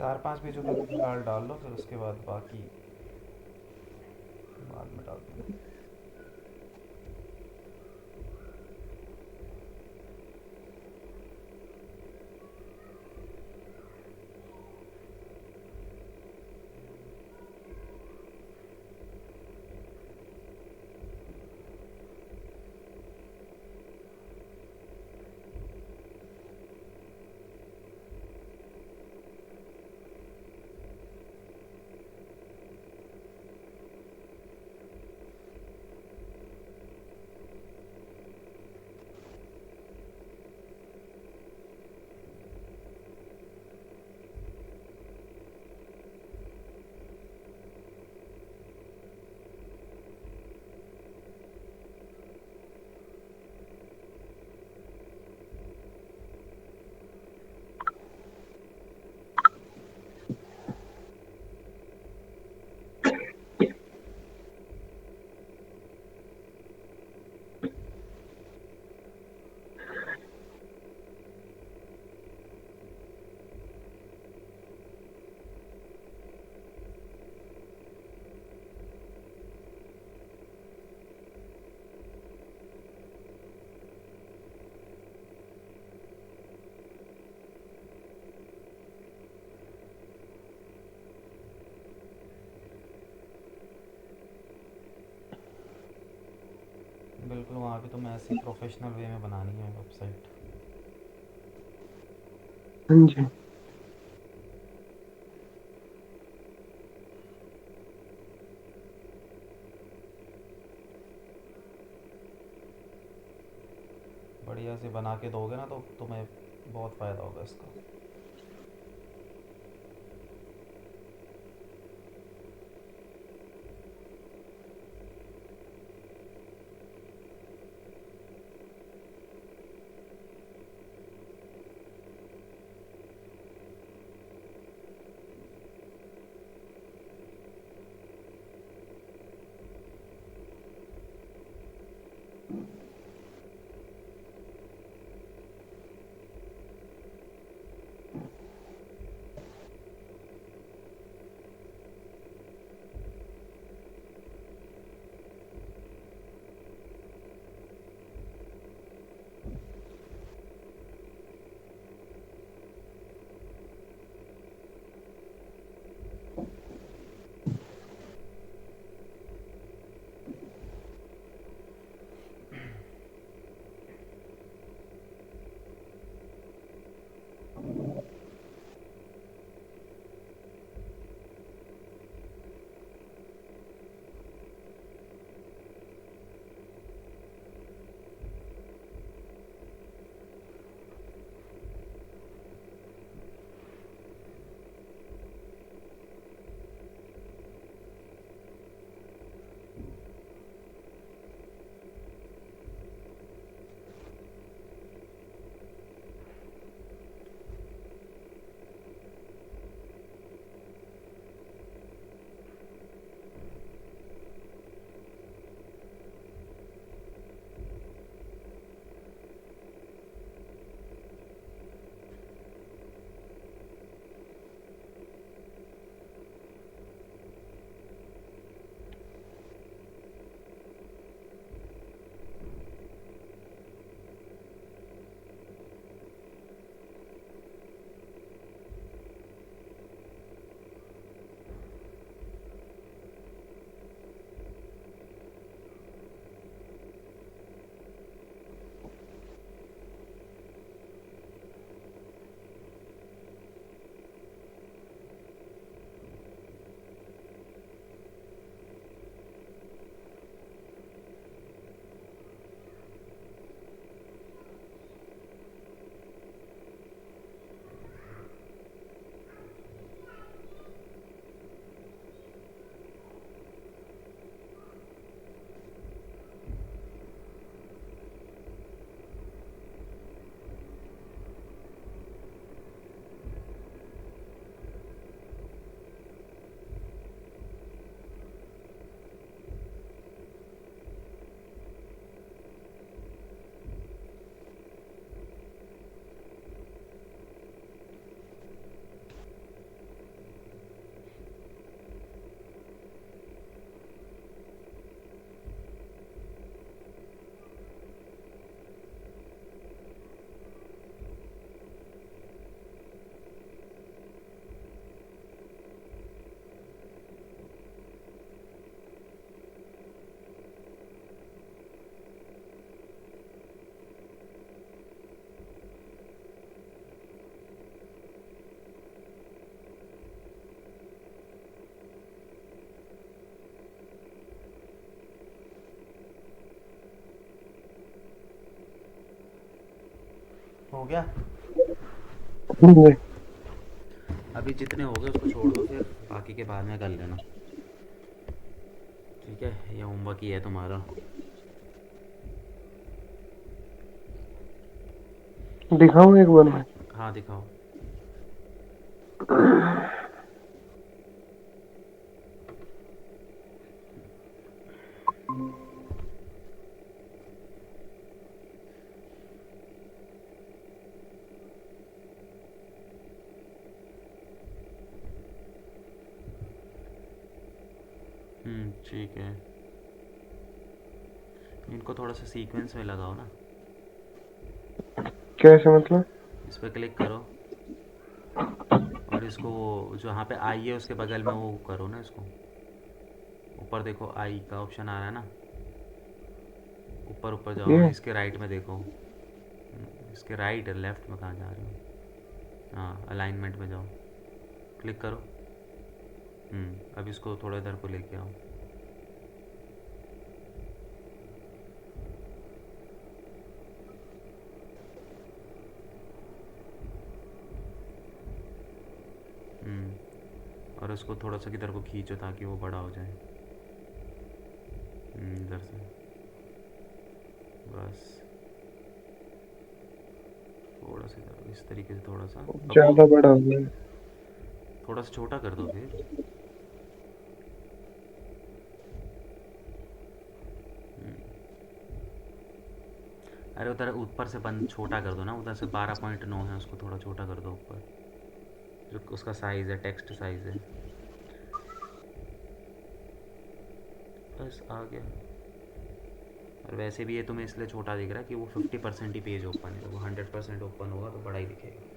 4-5 पेजों पे फिलहाल डाल लो, फिर उसके बाद बाकी बाद में डाल देना। बिल्कुल, वहाँ पे तो मैं ऐसे प्रोफेशनल वे में बनानी है वेबसाइट। हाँ जी। बढ़िया से बना के दोगे ना तो तुम्हें बहुत फ़ायदा होगा इसका। हो गया? नहीं, अभी जितने हो गए उसको छोड़ दो, फिर बाकी के बाद में कर लेना। ठीक है, ये होमवर्क ही है तुम्हारा। दिखाऊं एक बार मैं? हाँ दिखाओ। ठीक है, इनको थोड़ा सा सीक्वेंस में लगाओ ना। कैसे मतलब? इस पर क्लिक करो और इसको जहाँ पे आई है उसके बगल में वो करो ना इसको। ऊपर देखो आई का ऑप्शन आ रहा है ना, ऊपर ऊपर जाओ। हाँ, ये इसके राइट में देखो। इसके राइट है, लेफ्ट में कहाँ जा रहे हो? हाँ, अलाइनमेंट में जाओ, क्लिक करो। अब इसको थोड़ा इधर को लेके आओ। और इसको थोड़ा सा किधर को खींचो ताकि वो बड़ा हो जाए। इधर से बस, थोड़ा सा इधर, इस तरीके से थोड़ा सा। अब वो ज्यादा बड़ा हो गया। थोड़ा सा छोटा कर दो फिर। अरे उधर ऊपर से बंद छोटा कर दो ना, उधर से 12.9 है, उसको थोड़ा छोटा कर दो ऊपर, जो उसका साइज़ है, टेक्स्ट साइज़ है। बस आ गया। और वैसे भी ये तुम्हें इसलिए छोटा दिख रहा है कि वो 50% ही पेज ओपन है, तो वो 100% ओपन होगा तो बड़ा ही दिखेगा।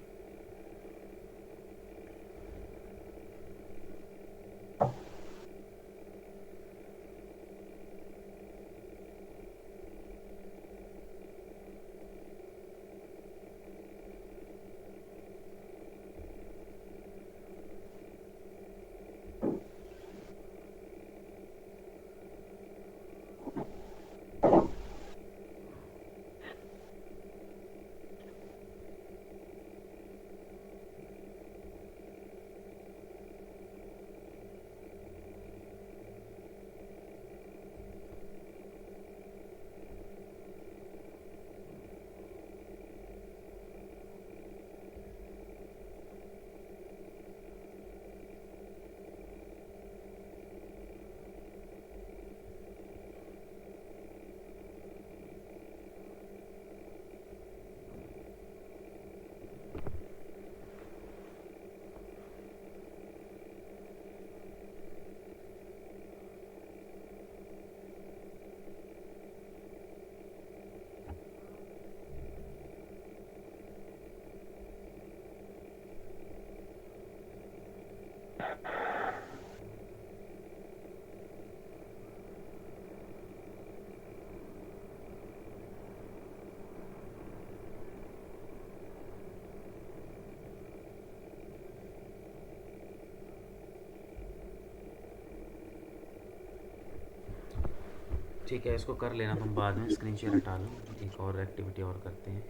ठीक है, इसको कर लेना तुम बाद में, स्क्रीन शेयर हटा लो, एक और एक्टिविटी और करते हैं।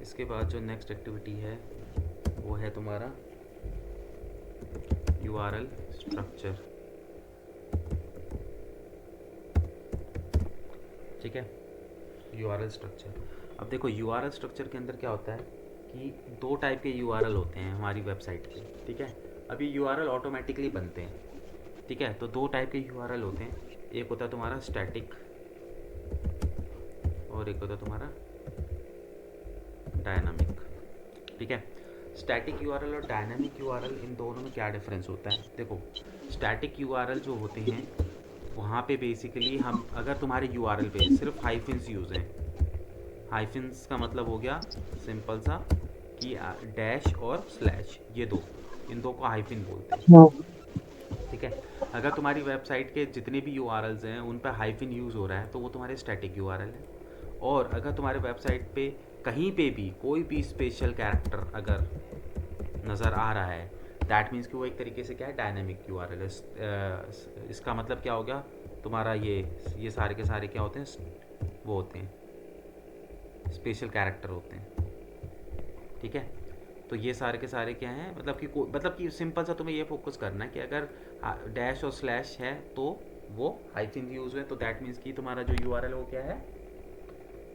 इसके बाद जो नेक्स्ट एक्टिविटी है वो है तुम्हारा URL स्ट्रक्चर। ठीक है, URL स्ट्रक्चर। अब देखो URL स्ट्रक्चर के अंदर क्या होता है कि दो टाइप के URL होते हैं हमारी वेबसाइट के। ठीक है, अब ये URL ऑटोमेटिकली बनते हैं। ठीक है, तो दो टाइप के URL होते हैं, एक होता है तुम्हारा स्टैटिक और एक होता है तुम्हारा डायनामिक। ठीक है, स्टैटिक यूआरएल और डायनामिक यूआरएल, इन दोनों में क्या डिफरेंस होता है? देखो, स्टैटिक यूआरएल जो होते हैं वहाँ पे बेसिकली हम, अगर तुम्हारे यूआरएल पे सिर्फ हाइफिन्स यूज़ हैं, हाइफिन्स का मतलब हो गया सिंपल सा कि डैश और स्लैश, ये दो, इन दो को हाइफिन बोलते हैं। हाँ। ठीक है, अगर तुम्हारी वेबसाइट के जितने भी यूआरएल्स हैं उन पर हाइफिन यूज़ हो रहा है तो वो तुम्हारे स्टैटिक यूआरएल है। और अगर तुम्हारे वेबसाइट पे कहीं पे भी कोई भी स्पेशल कैरेक्टर अगर नज़र आ रहा है दैट मीन्स कि वो एक तरीके से क्या है, डायनेमिक यूआरएल है। इसका मतलब क्या हो गया तुम्हारा, ये सारे के सारे क्या होते हैं, वो होते हैं स्पेशल कैरेक्टर होते हैं। ठीक है, तो ये सारे के सारे क्या हैं, मतलब कि सिंपल सा तुम्हें ये फोकस करना है कि अगर डैश और स्लैश है तो वो हाइफिन यूज है, तो दैट मीन्स कि तुम्हारा जो यूआरएल है वो क्या है,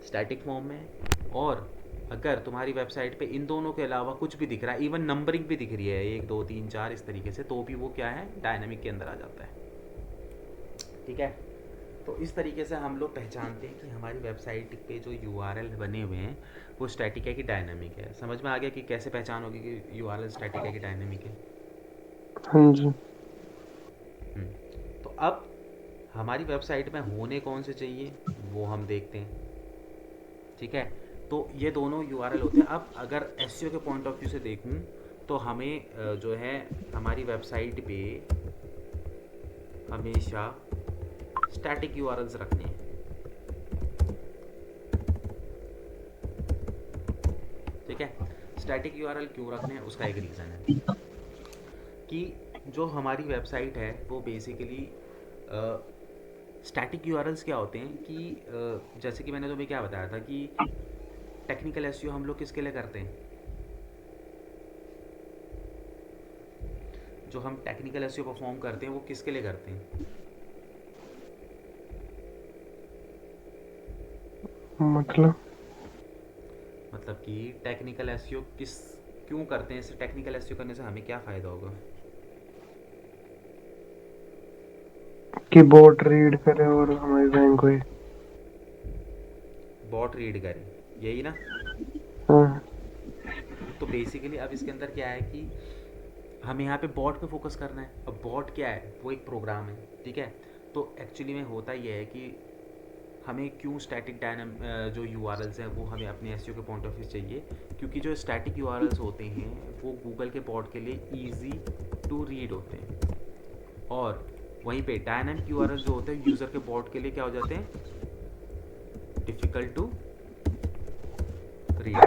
स्टैटिक फॉर्म में है। और अगर तुम्हारी वेबसाइट पे इन दोनों के अलावा कुछ भी दिख रहा है, इवन नंबरिंग भी दिख रही है 1 2 3 4 इस तरीके से, तो भी वो क्या है, डायनामिक के अंदर आ जाता है। ठीक है, तो इस तरीके से हम लोग पहचानते हैं कि हमारी वेबसाइट पे जो यूआरएल बने हुए हैं वो स्टैटिक है कि डायनामिक है। समझ में आ गया कि कैसे पहचान होगी कि यूआरएल स्टैटिक है कि डायनामिक है। हाँ जी। तो अब हमारी वेबसाइट में होने कौन से चाहिए वो हम देखते हैं। ठीक है, तो ये दोनों यूआरएल होते हैं। अब अगर एसईओ के पॉइंट ऑफ व्यू से देखूं तो हमें जो है हमारी वेबसाइट पे हमेशा स्टैटिक यूआरएल्स रखने हैं। ठीक है, स्टैटिक यूआरएल क्यों रखने हैं उसका एक रीज़न है कि जो हमारी वेबसाइट है वो बेसिकली स्टैटिक यूआरएल्स क्या होते हैं कि जैसे कि मैंने तुम्हें क्या बताया था कि टेक्निकल एसईओ हम लोग किसके लिए करते हैं, जो हम टेक्निकल एसईओ परफॉर्म करते हैं वो किसके लिए करते हैं। मतलब कि टेक्निकल एसईओ क्यों करते हैं, इससे टेक्निकल एसईओ करने से हमें क्या फ़ायदा होगा। कि बोट रीड करे और हमारी रैंक होए। बॉट रीड करे, यही ना। हाँ। तो बेसिकली अब इसके अंदर क्या है कि हमें यहाँ पे बॉट पे फोकस करना है। अब बॉट क्या है, वो एक प्रोग्राम है। ठीक है, तो एक्चुअली में होता ये है कि हमें क्यों स्टैटिक जो यूआरएल्स हैं वो हमें अपने एसईओ के पॉइंट ऑफ व्यू चाहिए, क्योंकि जो स्टैटिक यूआरएल्स होते हैं वो गूगल के बॉट के लिए ईजी टू रीड होते हैं, और वहीं पे डायनामिक यूआरएल जो होते हैं यूज़र के बॉट के लिए क्या हो जाते हैं, डिफ़िकल्ट टू रीड।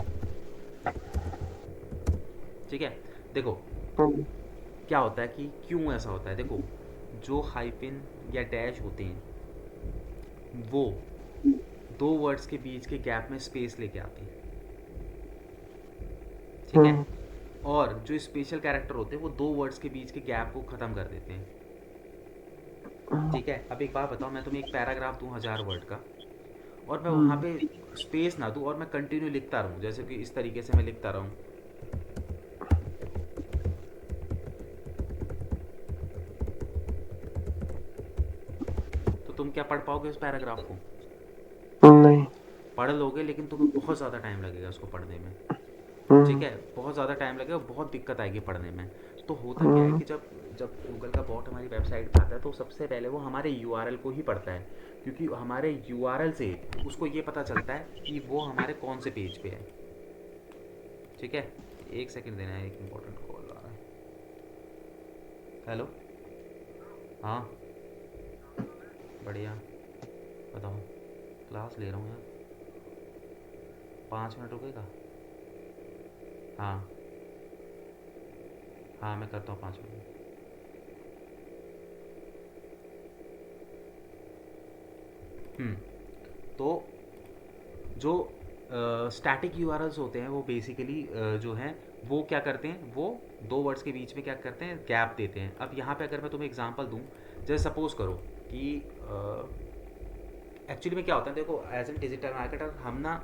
ठीक है, देखो हाँ। क्या होता है कि क्यों ऐसा होता है। देखो, जो हाइफिन या डैश होते हैं वो 2 वर्ड्स के बीच के गैप में स्पेस लेके आती है। ठीक है, हाँ। और जो स्पेशल कैरेक्टर होते हैं वो 2 वर्ड्स के बीच के गैप को ख़त्म कर देते हैं। ठीक है, अब एक बात बताओ, मैं तुम्हें एक पैराग्राफ दूँ 1000 वर्ड का और मैं वहाँ पे स्पेस ना दूँ और मैं कंटिन्यू लिखता रहूँ, जैसे कि इस तरीके से मैं लिखता रहूँ, तो तुम क्या पढ़ पाओगे उस पैराग्राफ को। नहीं। पढ़ लोगे लेकिन तुम्हें बहुत ज़्यादा टाइम लगेगा उसको पढ़ने में। ठीक है, बहुत ज़्यादा टाइम लगेगा, बहुत दिक्कत आएगी पढ़ने में। तो होता क्या है कि जब जब गूगल का बॉट हमारी वेबसाइट पे आता है तो सबसे पहले वो हमारे यूआरएल को ही पढ़ता है, क्योंकि हमारे यूआरएल से उसको ये पता चलता है कि वो हमारे कौन से पेज पे है। ठीक है, एक सेकंड देना है, एक इम्पोर्टेंट कॉल आ रहा है। हेलो, हाँ बढ़िया, बताओ। क्लास ले रहा हूँ यार, 5 मिनट रुकेगा। हाँ हाँ, मैं करता हूँ 5 मिनट। तो जो स्टैटिक यूआरएल्स होते हैं वो बेसिकली जो हैं वो क्या करते हैं, वो 2 वर्ड्स के बीच में क्या करते हैं, गैप देते हैं। अब यहाँ पे अगर मैं तुम्हें एग्जांपल दूँ, जैसे सपोज करो कि एक्चुअली में क्या होता है, देखो एज एन डिजिटल मार्केटर हम ना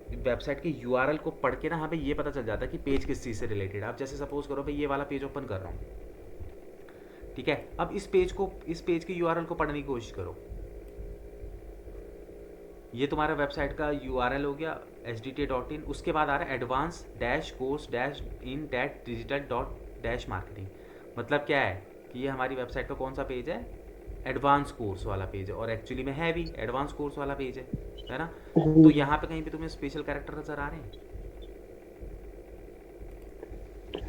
वेबसाइट के यूआरएल को पढ़ के ना हमें ये पता चल जाता है कि पेज किस चीज़ से रिलेटेड है। अब जैसे सपोज करो भाई ये वाला पेज ओपन कर रहा हूँ, ठीक है, अब इस पेज के यूआरएल को पढ़ने की कोशिश करो। ये तुम्हारा वेबसाइट का यूआरएल हो गया hdt.in, उसके बाद आ रहा है advance dash course dash in that digital dot dash marketing. मतलब क्या है कि ये हमारी वेबसाइट का कौन सा पेज है, एडवांस कोर्स वाला पेज है, और एक्चुअली में है भी एडवांस कोर्स वाला पेज है ना। तो यहाँ पे कहीं भी तुम्हें स्पेशल कैरेक्टर नज़र आ रहे हैं,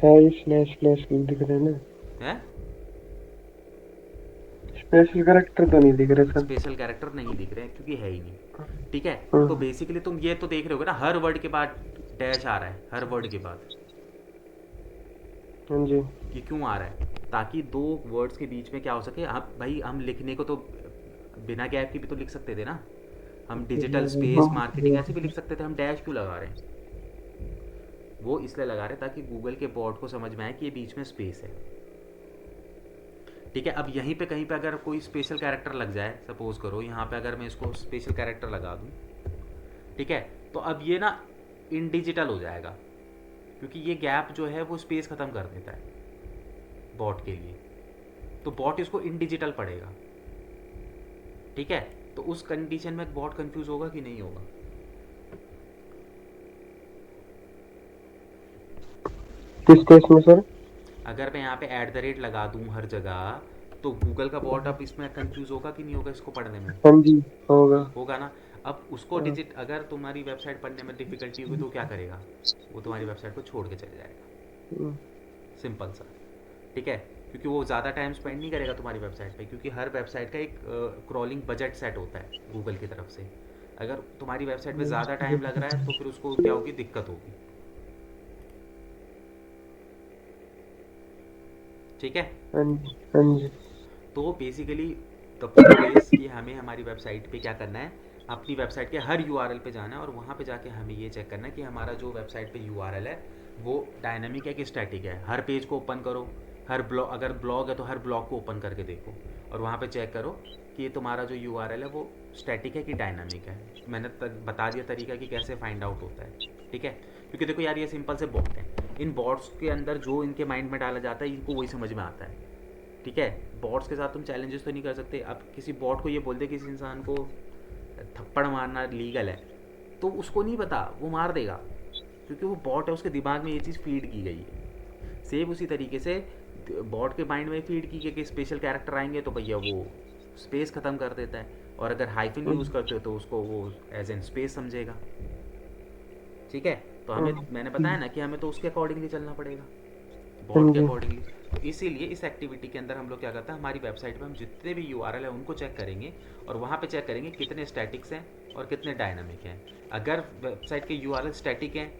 है स्लैश स्लैश दिख रहे हैं ना। हैं? स्पेशल कैरेक्टर तो नहीं दिख रहे सर। स्पेशल कैरेक्टर नहीं दिख रहे हैं क्योंकि है ही नहीं। ठीक है, तो हाँ। बेसिकली तुम ये तो देख रहे होगे ना, हर वर्ड के बाद डैश आ रहा है, हर वर्ड के बाद। हाँ जी। ये क्यों आ रहा है? ताकि दो वर्ड्स के बीच में क्या हो सके, हम भाई हम लिखने को तो बिना गैप के भी तो लिख सकते थे ना। हम डिजिटल स्पेस मार्केटिंग ऐसे भी लिख सकते थे, हम डैश क्यों लगा रहे हैं? वो इसलिए लगा रहे हैं ताकि गूगल के बॉट को समझ में आए कि ये बीच में स्पेस है। ठीक है, अब यहीं पे कहीं पे अगर कोई स्पेशल कैरेक्टर लग जाए, सपोज करो यहाँ पे अगर मैं इसको स्पेशल कैरेक्टर लगा दूँ, ठीक है, तो अब ये ना इन डिजिटल हो जाएगा, क्योंकि ये गैप जो है वो स्पेस ख़त्म कर देता है बॉट के लिए। तो बॉट इसको इन डिजिटल पढ़ेगा। ठीक है, तो उस कंडीशन में बॉट कंफ्यूज होगा कि नहीं होगा? किस केस में सर? अगर मैं यहाँ पे एट द रेट लगा दूँ हर जगह, तो गूगल का बॉट अब इसमें कंफ्यूज होगा कि नहीं होगा इसको पढ़ने में? हाँ जी, होगा। होगा ना। अब उसको हाँ। डिजिट, अगर तुम्हारी वेबसाइट पढ़ने में डिफिकल्टी होगी तो क्या करेगा? वो तुम्हारी वेबसाइट को छोड़ के चले जाएगा। हम्म। सिंपल सा। ठीक है, क्योंकि वो ज़्यादा टाइम स्पेंड नहीं करेगा तुम्हारी वेबसाइट पे, क्योंकि हर वेबसाइट का एक क्रॉलिंग बजट सेट होता है गूगल की तरफ से। अगर तुम्हारी वेबसाइट पे ज़्यादा टाइम लग रहा है तो फिर उसको क्या होगी, दिक्कत होगी। ठीक है, हाँ जी, हाँ जी। तो बेसिकली द पॉइंट इज़ कि हमें हमारी वेबसाइट पे क्या करना है, अपनी वेबसाइट के हर यूआरएल पे जाना है और वहाँ पे जाके हमें ये चेक करना है कि हमारा जो वेबसाइट पे यूआरएल है वो डायनामिक है कि स्टैटिक है। हर पेज को ओपन करो, हर ब्लॉग, अगर ब्लॉग है तो हर ब्लॉग को ओपन करके देखो और वहाँ पे चेक करो कि ये तुम्हारा जो यूआरएल है वो स्टैटिक है कि डायनामिक है। मैंने बता दिया तरीका कि कैसे फाइंड आउट होता है। ठीक है, क्योंकि देखो यार, ये सिंपल से बॉट है, इन बॉट्स के अंदर जो इनके माइंड में डाला जाता है इनको वही समझ में आता है। ठीक है, बॉट्स के साथ तुम चैलेंजेस तो नहीं कर सकते। अब किसी बॉट को ये बोल दे किसी इंसान को थप्पड़ मारना लीगल है, तो उसको नहीं पता, वो मार देगा, क्योंकि वो बॉट है, उसके दिमाग में ये चीज़ फीड की गई है। सेम उसी तरीके से बॉट के माइंड में फीड की गई कि स्पेशल कैरेक्टर आएंगे तो भैया वो स्पेस ख़त्म कर देता है, और अगर हाइफिन यूज़ करते हो तो उसको वो एज एन स्पेस समझेगा। ठीक है, तो हमें, मैंने बताया ना कि हमें तो उसके अकॉर्डिंगली चलना पड़ेगा, हाँ बॉट के जी। अकॉर्डिंगली। तो इसीलिए इस एक्टिविटी के अंदर हम लोग क्या करते हैं, हमारी वेबसाइट पे हम जितने भी यूआरएल है उनको चेक करेंगे और वहाँ पे चेक करेंगे कितने स्टैटिक्स हैं और कितने डायनामिक हैं। अगर वेबसाइट के यूआरएल स्टैटिक हैं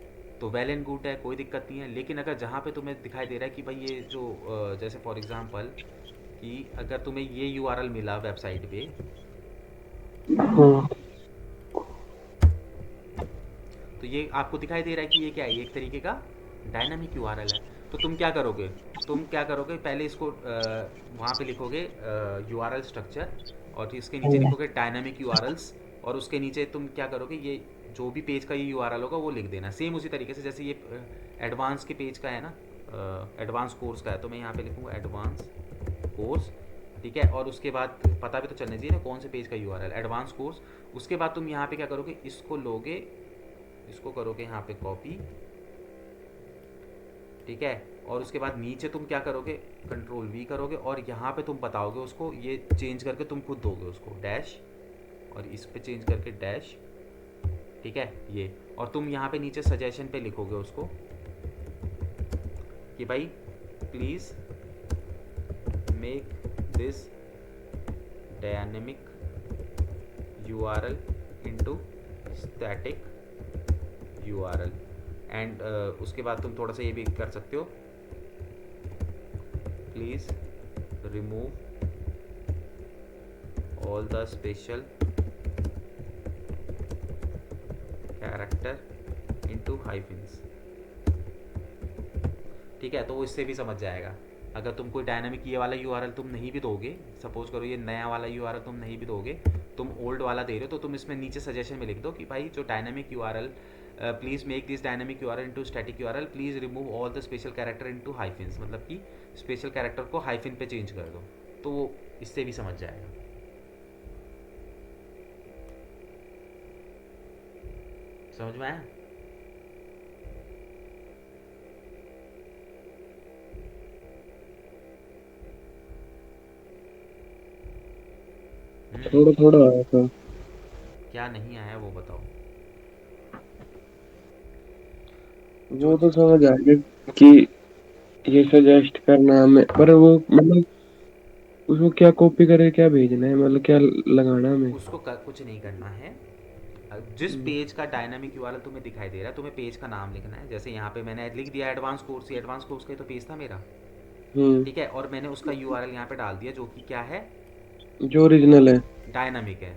तो वेल एंड गुड है, कोई दिक्कत नहीं है। लेकिन अगर जहाँ पे तुम्हें दिखाई दे रहा है कि भाई ये जो जैसे फॉर एग्जांपल कि अगर तुम्हें ये यूआरएल मिला वेबसाइट पे, हाँ। तो ये आपको दिखाई दे रहा है कि ये क्या है, ये एक तरीके का डायनामिक यूआरएल है। तो तुम क्या करोगे, पहले इसको वहाँ पे लिखोगे यूआरएल स्ट्रक्चर, और इसके नीचे लिखोगे डायनामिक यूआरएल्स, और उसके नीचे तुम क्या करोगे, ये जो भी पेज का ये यूआरएल होगा वो लिख देना सेम उसी तरीके से जैसे ये एडवांस के पेज का है ना, एडवांस कोर्स का है, तो मैं यहाँ पे लिखूँगा एडवांस कोर्स। ठीक है, और उसके बाद पता भी तो चलना चाहिए ना कौन से पेज का यूआरएल, एडवांस कोर्स। उसके बाद तुम यहाँ पे क्या करोगे, इसको लोगे, इसको करोगे यहाँ पे कॉपी। ठीक है, और उसके बाद नीचे तुम क्या करोगे, कंट्रोल वी करोगे और यहाँ पे तुम बताओगे उसको, ये चेंज करके तुम खुद दोगे उसको डैश, और इस पे चेंज करके डैश। ठीक है, ये, और तुम यहाँ पे नीचे सजेशन पे लिखोगे उसको कि भाई please make this dynamic URL into static URL. And उसके बाद तुम थोड़ा सा ये भी कर सकते हो, please remove all the special character into hyphens. ठीक है, तो वो इससे भी समझ जाएगा। अगर तुम कोई डायनामिक ये वाला यूआरएल तुम नहीं भी दोगे, सपोज करो ये नया वाला यूआरएल तुम नहीं भी दोगे, तुम ओल्ड वाला दे रहे हो, तो तुम इसमें नीचे सजेशन में लिख दो कि भाई जो dynamic URL, please make this dynamic URL into static URL, please remove all the special character into hyphens, मतलब कि स्पेशल कैरेक्टर को हाइफिन पे चेंज कर दो, तो वो इससे भी समझ जाएगा। समझ में आया? थोड़ा थोड़ा आया था। क्या नहीं आया वो बताओ। जो वो तो समझ आ गया कि ये सजेस्ट करना हमें, पर वो मतलब उसको क्या कॉपी करे, क्या भेजना है, मतलब क्या लगाना हमें? उसको कुछ नहीं करना है, जिस पेज का डायनामिक यूआरएल तुम्हें दिखाई दे रहा है, तुम्हें पेज का नाम लिखना है। जैसे यहाँ पे मैंने लिख दिया एडवांस कोर्स, ये एडवांस कोर्स का ही तो पेज था मेरा, हम्म। ठीक है। और मैंने उसका यूआरएल यहाँ पे डाल दिया जो कि क्या है, जो ओरिजिनल है। डायनामिक है।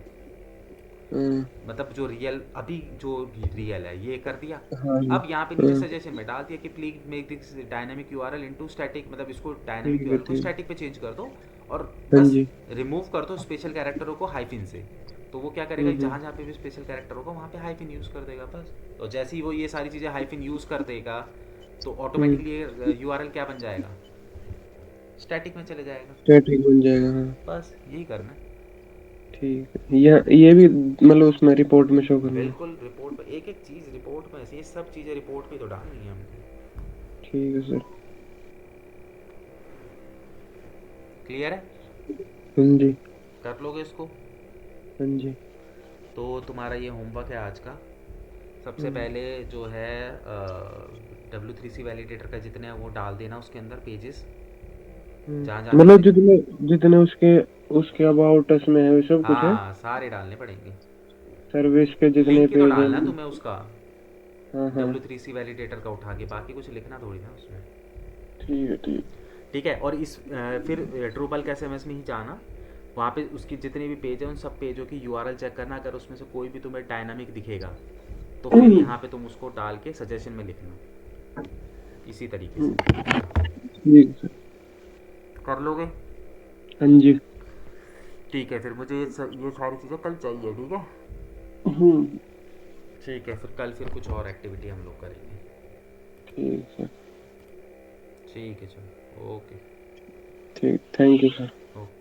हाँ। मतलब जो रियल, अभी जो रियल है ये कर दिया। हाँ जी। अब यहाँ पे नीचे हाँ। सजेशन में डाल दिया कि please make this dynamic URL into static, मतलब इसको डायनामिक ठीक है यूआरएल को ठीक। स्टैटिक पे चेंज कर दो। और हाँ बस जी। रिमूव कर दो स्पेशल कैरेक्टरों को हाइफिन से। तो वो क्या करेगा, जहाँ जहाँ पे भी स्पेशल कैरेक्टर होगा वहाँ पे हाइफिन यूज़ कर देगा बस। और जैसे ही वो ये सारी चीज़ें हाइफिन यूज़ कर देगा तो हम्म। ऑटोमेटिकली ये यूआरएल क्या बन जाएगा, स्टैटिक में चले जाएगा। स्टैटिक बन जाएगा, हाँ। बस यही करना है। ठीक है, ये भी मतलब उसमें रिपोर्ट में शो करना है। बिल्कुल रिपोर्ट पे एक एक चीज़ रिपोर्ट में, ये सब चीज़ें रिपोर्ट पे तो डालनी है हमको। ठीक है सर। क्लियर है, हाँ जी। कर लोगे इसको। हाँ जी। तो तुम्हारा ये होमवर्क है आज का। सबसे हम्म। पहले जो है W3C वैलिडेटर का जितने हैं वो डाल देना उसके अंदर पेजेस, जहाँ जहाँ मतलब तुमने, जितने जितने उसके उसके अबाउट us में है वो सब कुछ है। हाँ सारे डालने पड़ेंगे। सर्विस के जितने लिंक ही तो पेज हैं। डालना है तुम्हें उसका, हाँ हाँ। W3C वैलिडेटर का उठा के, बाकी कुछ लिखना थोड़ी ना उसमें। ठीक है ठीक। ठीक है। और इस फिर ड्रूबल के SMS में ही जाना, वहाँ पे उसकी जितने भी पेज हैं उन सब पेजों की यूआरएल चेक करना। अगर उसमें से कोई भी तुम्हें डायनामिक दिखेगा तो फिर यहाँ पे तुम उसको डाल के सजेशन में लिखना, इसी तरीके से। ठीक है सर। कर लोगे। हाँ जी। ठीक है, फिर मुझे ये सारी चीज़ें कल चाहिए, ठीक है। हम्म। ठीक है, फिर कल फिर कुछ और एक्टिविटी हम लोग करेंगे। ठीक है। ठीक है चलो, ओके। ठीक, थैंक यू सर। ओके।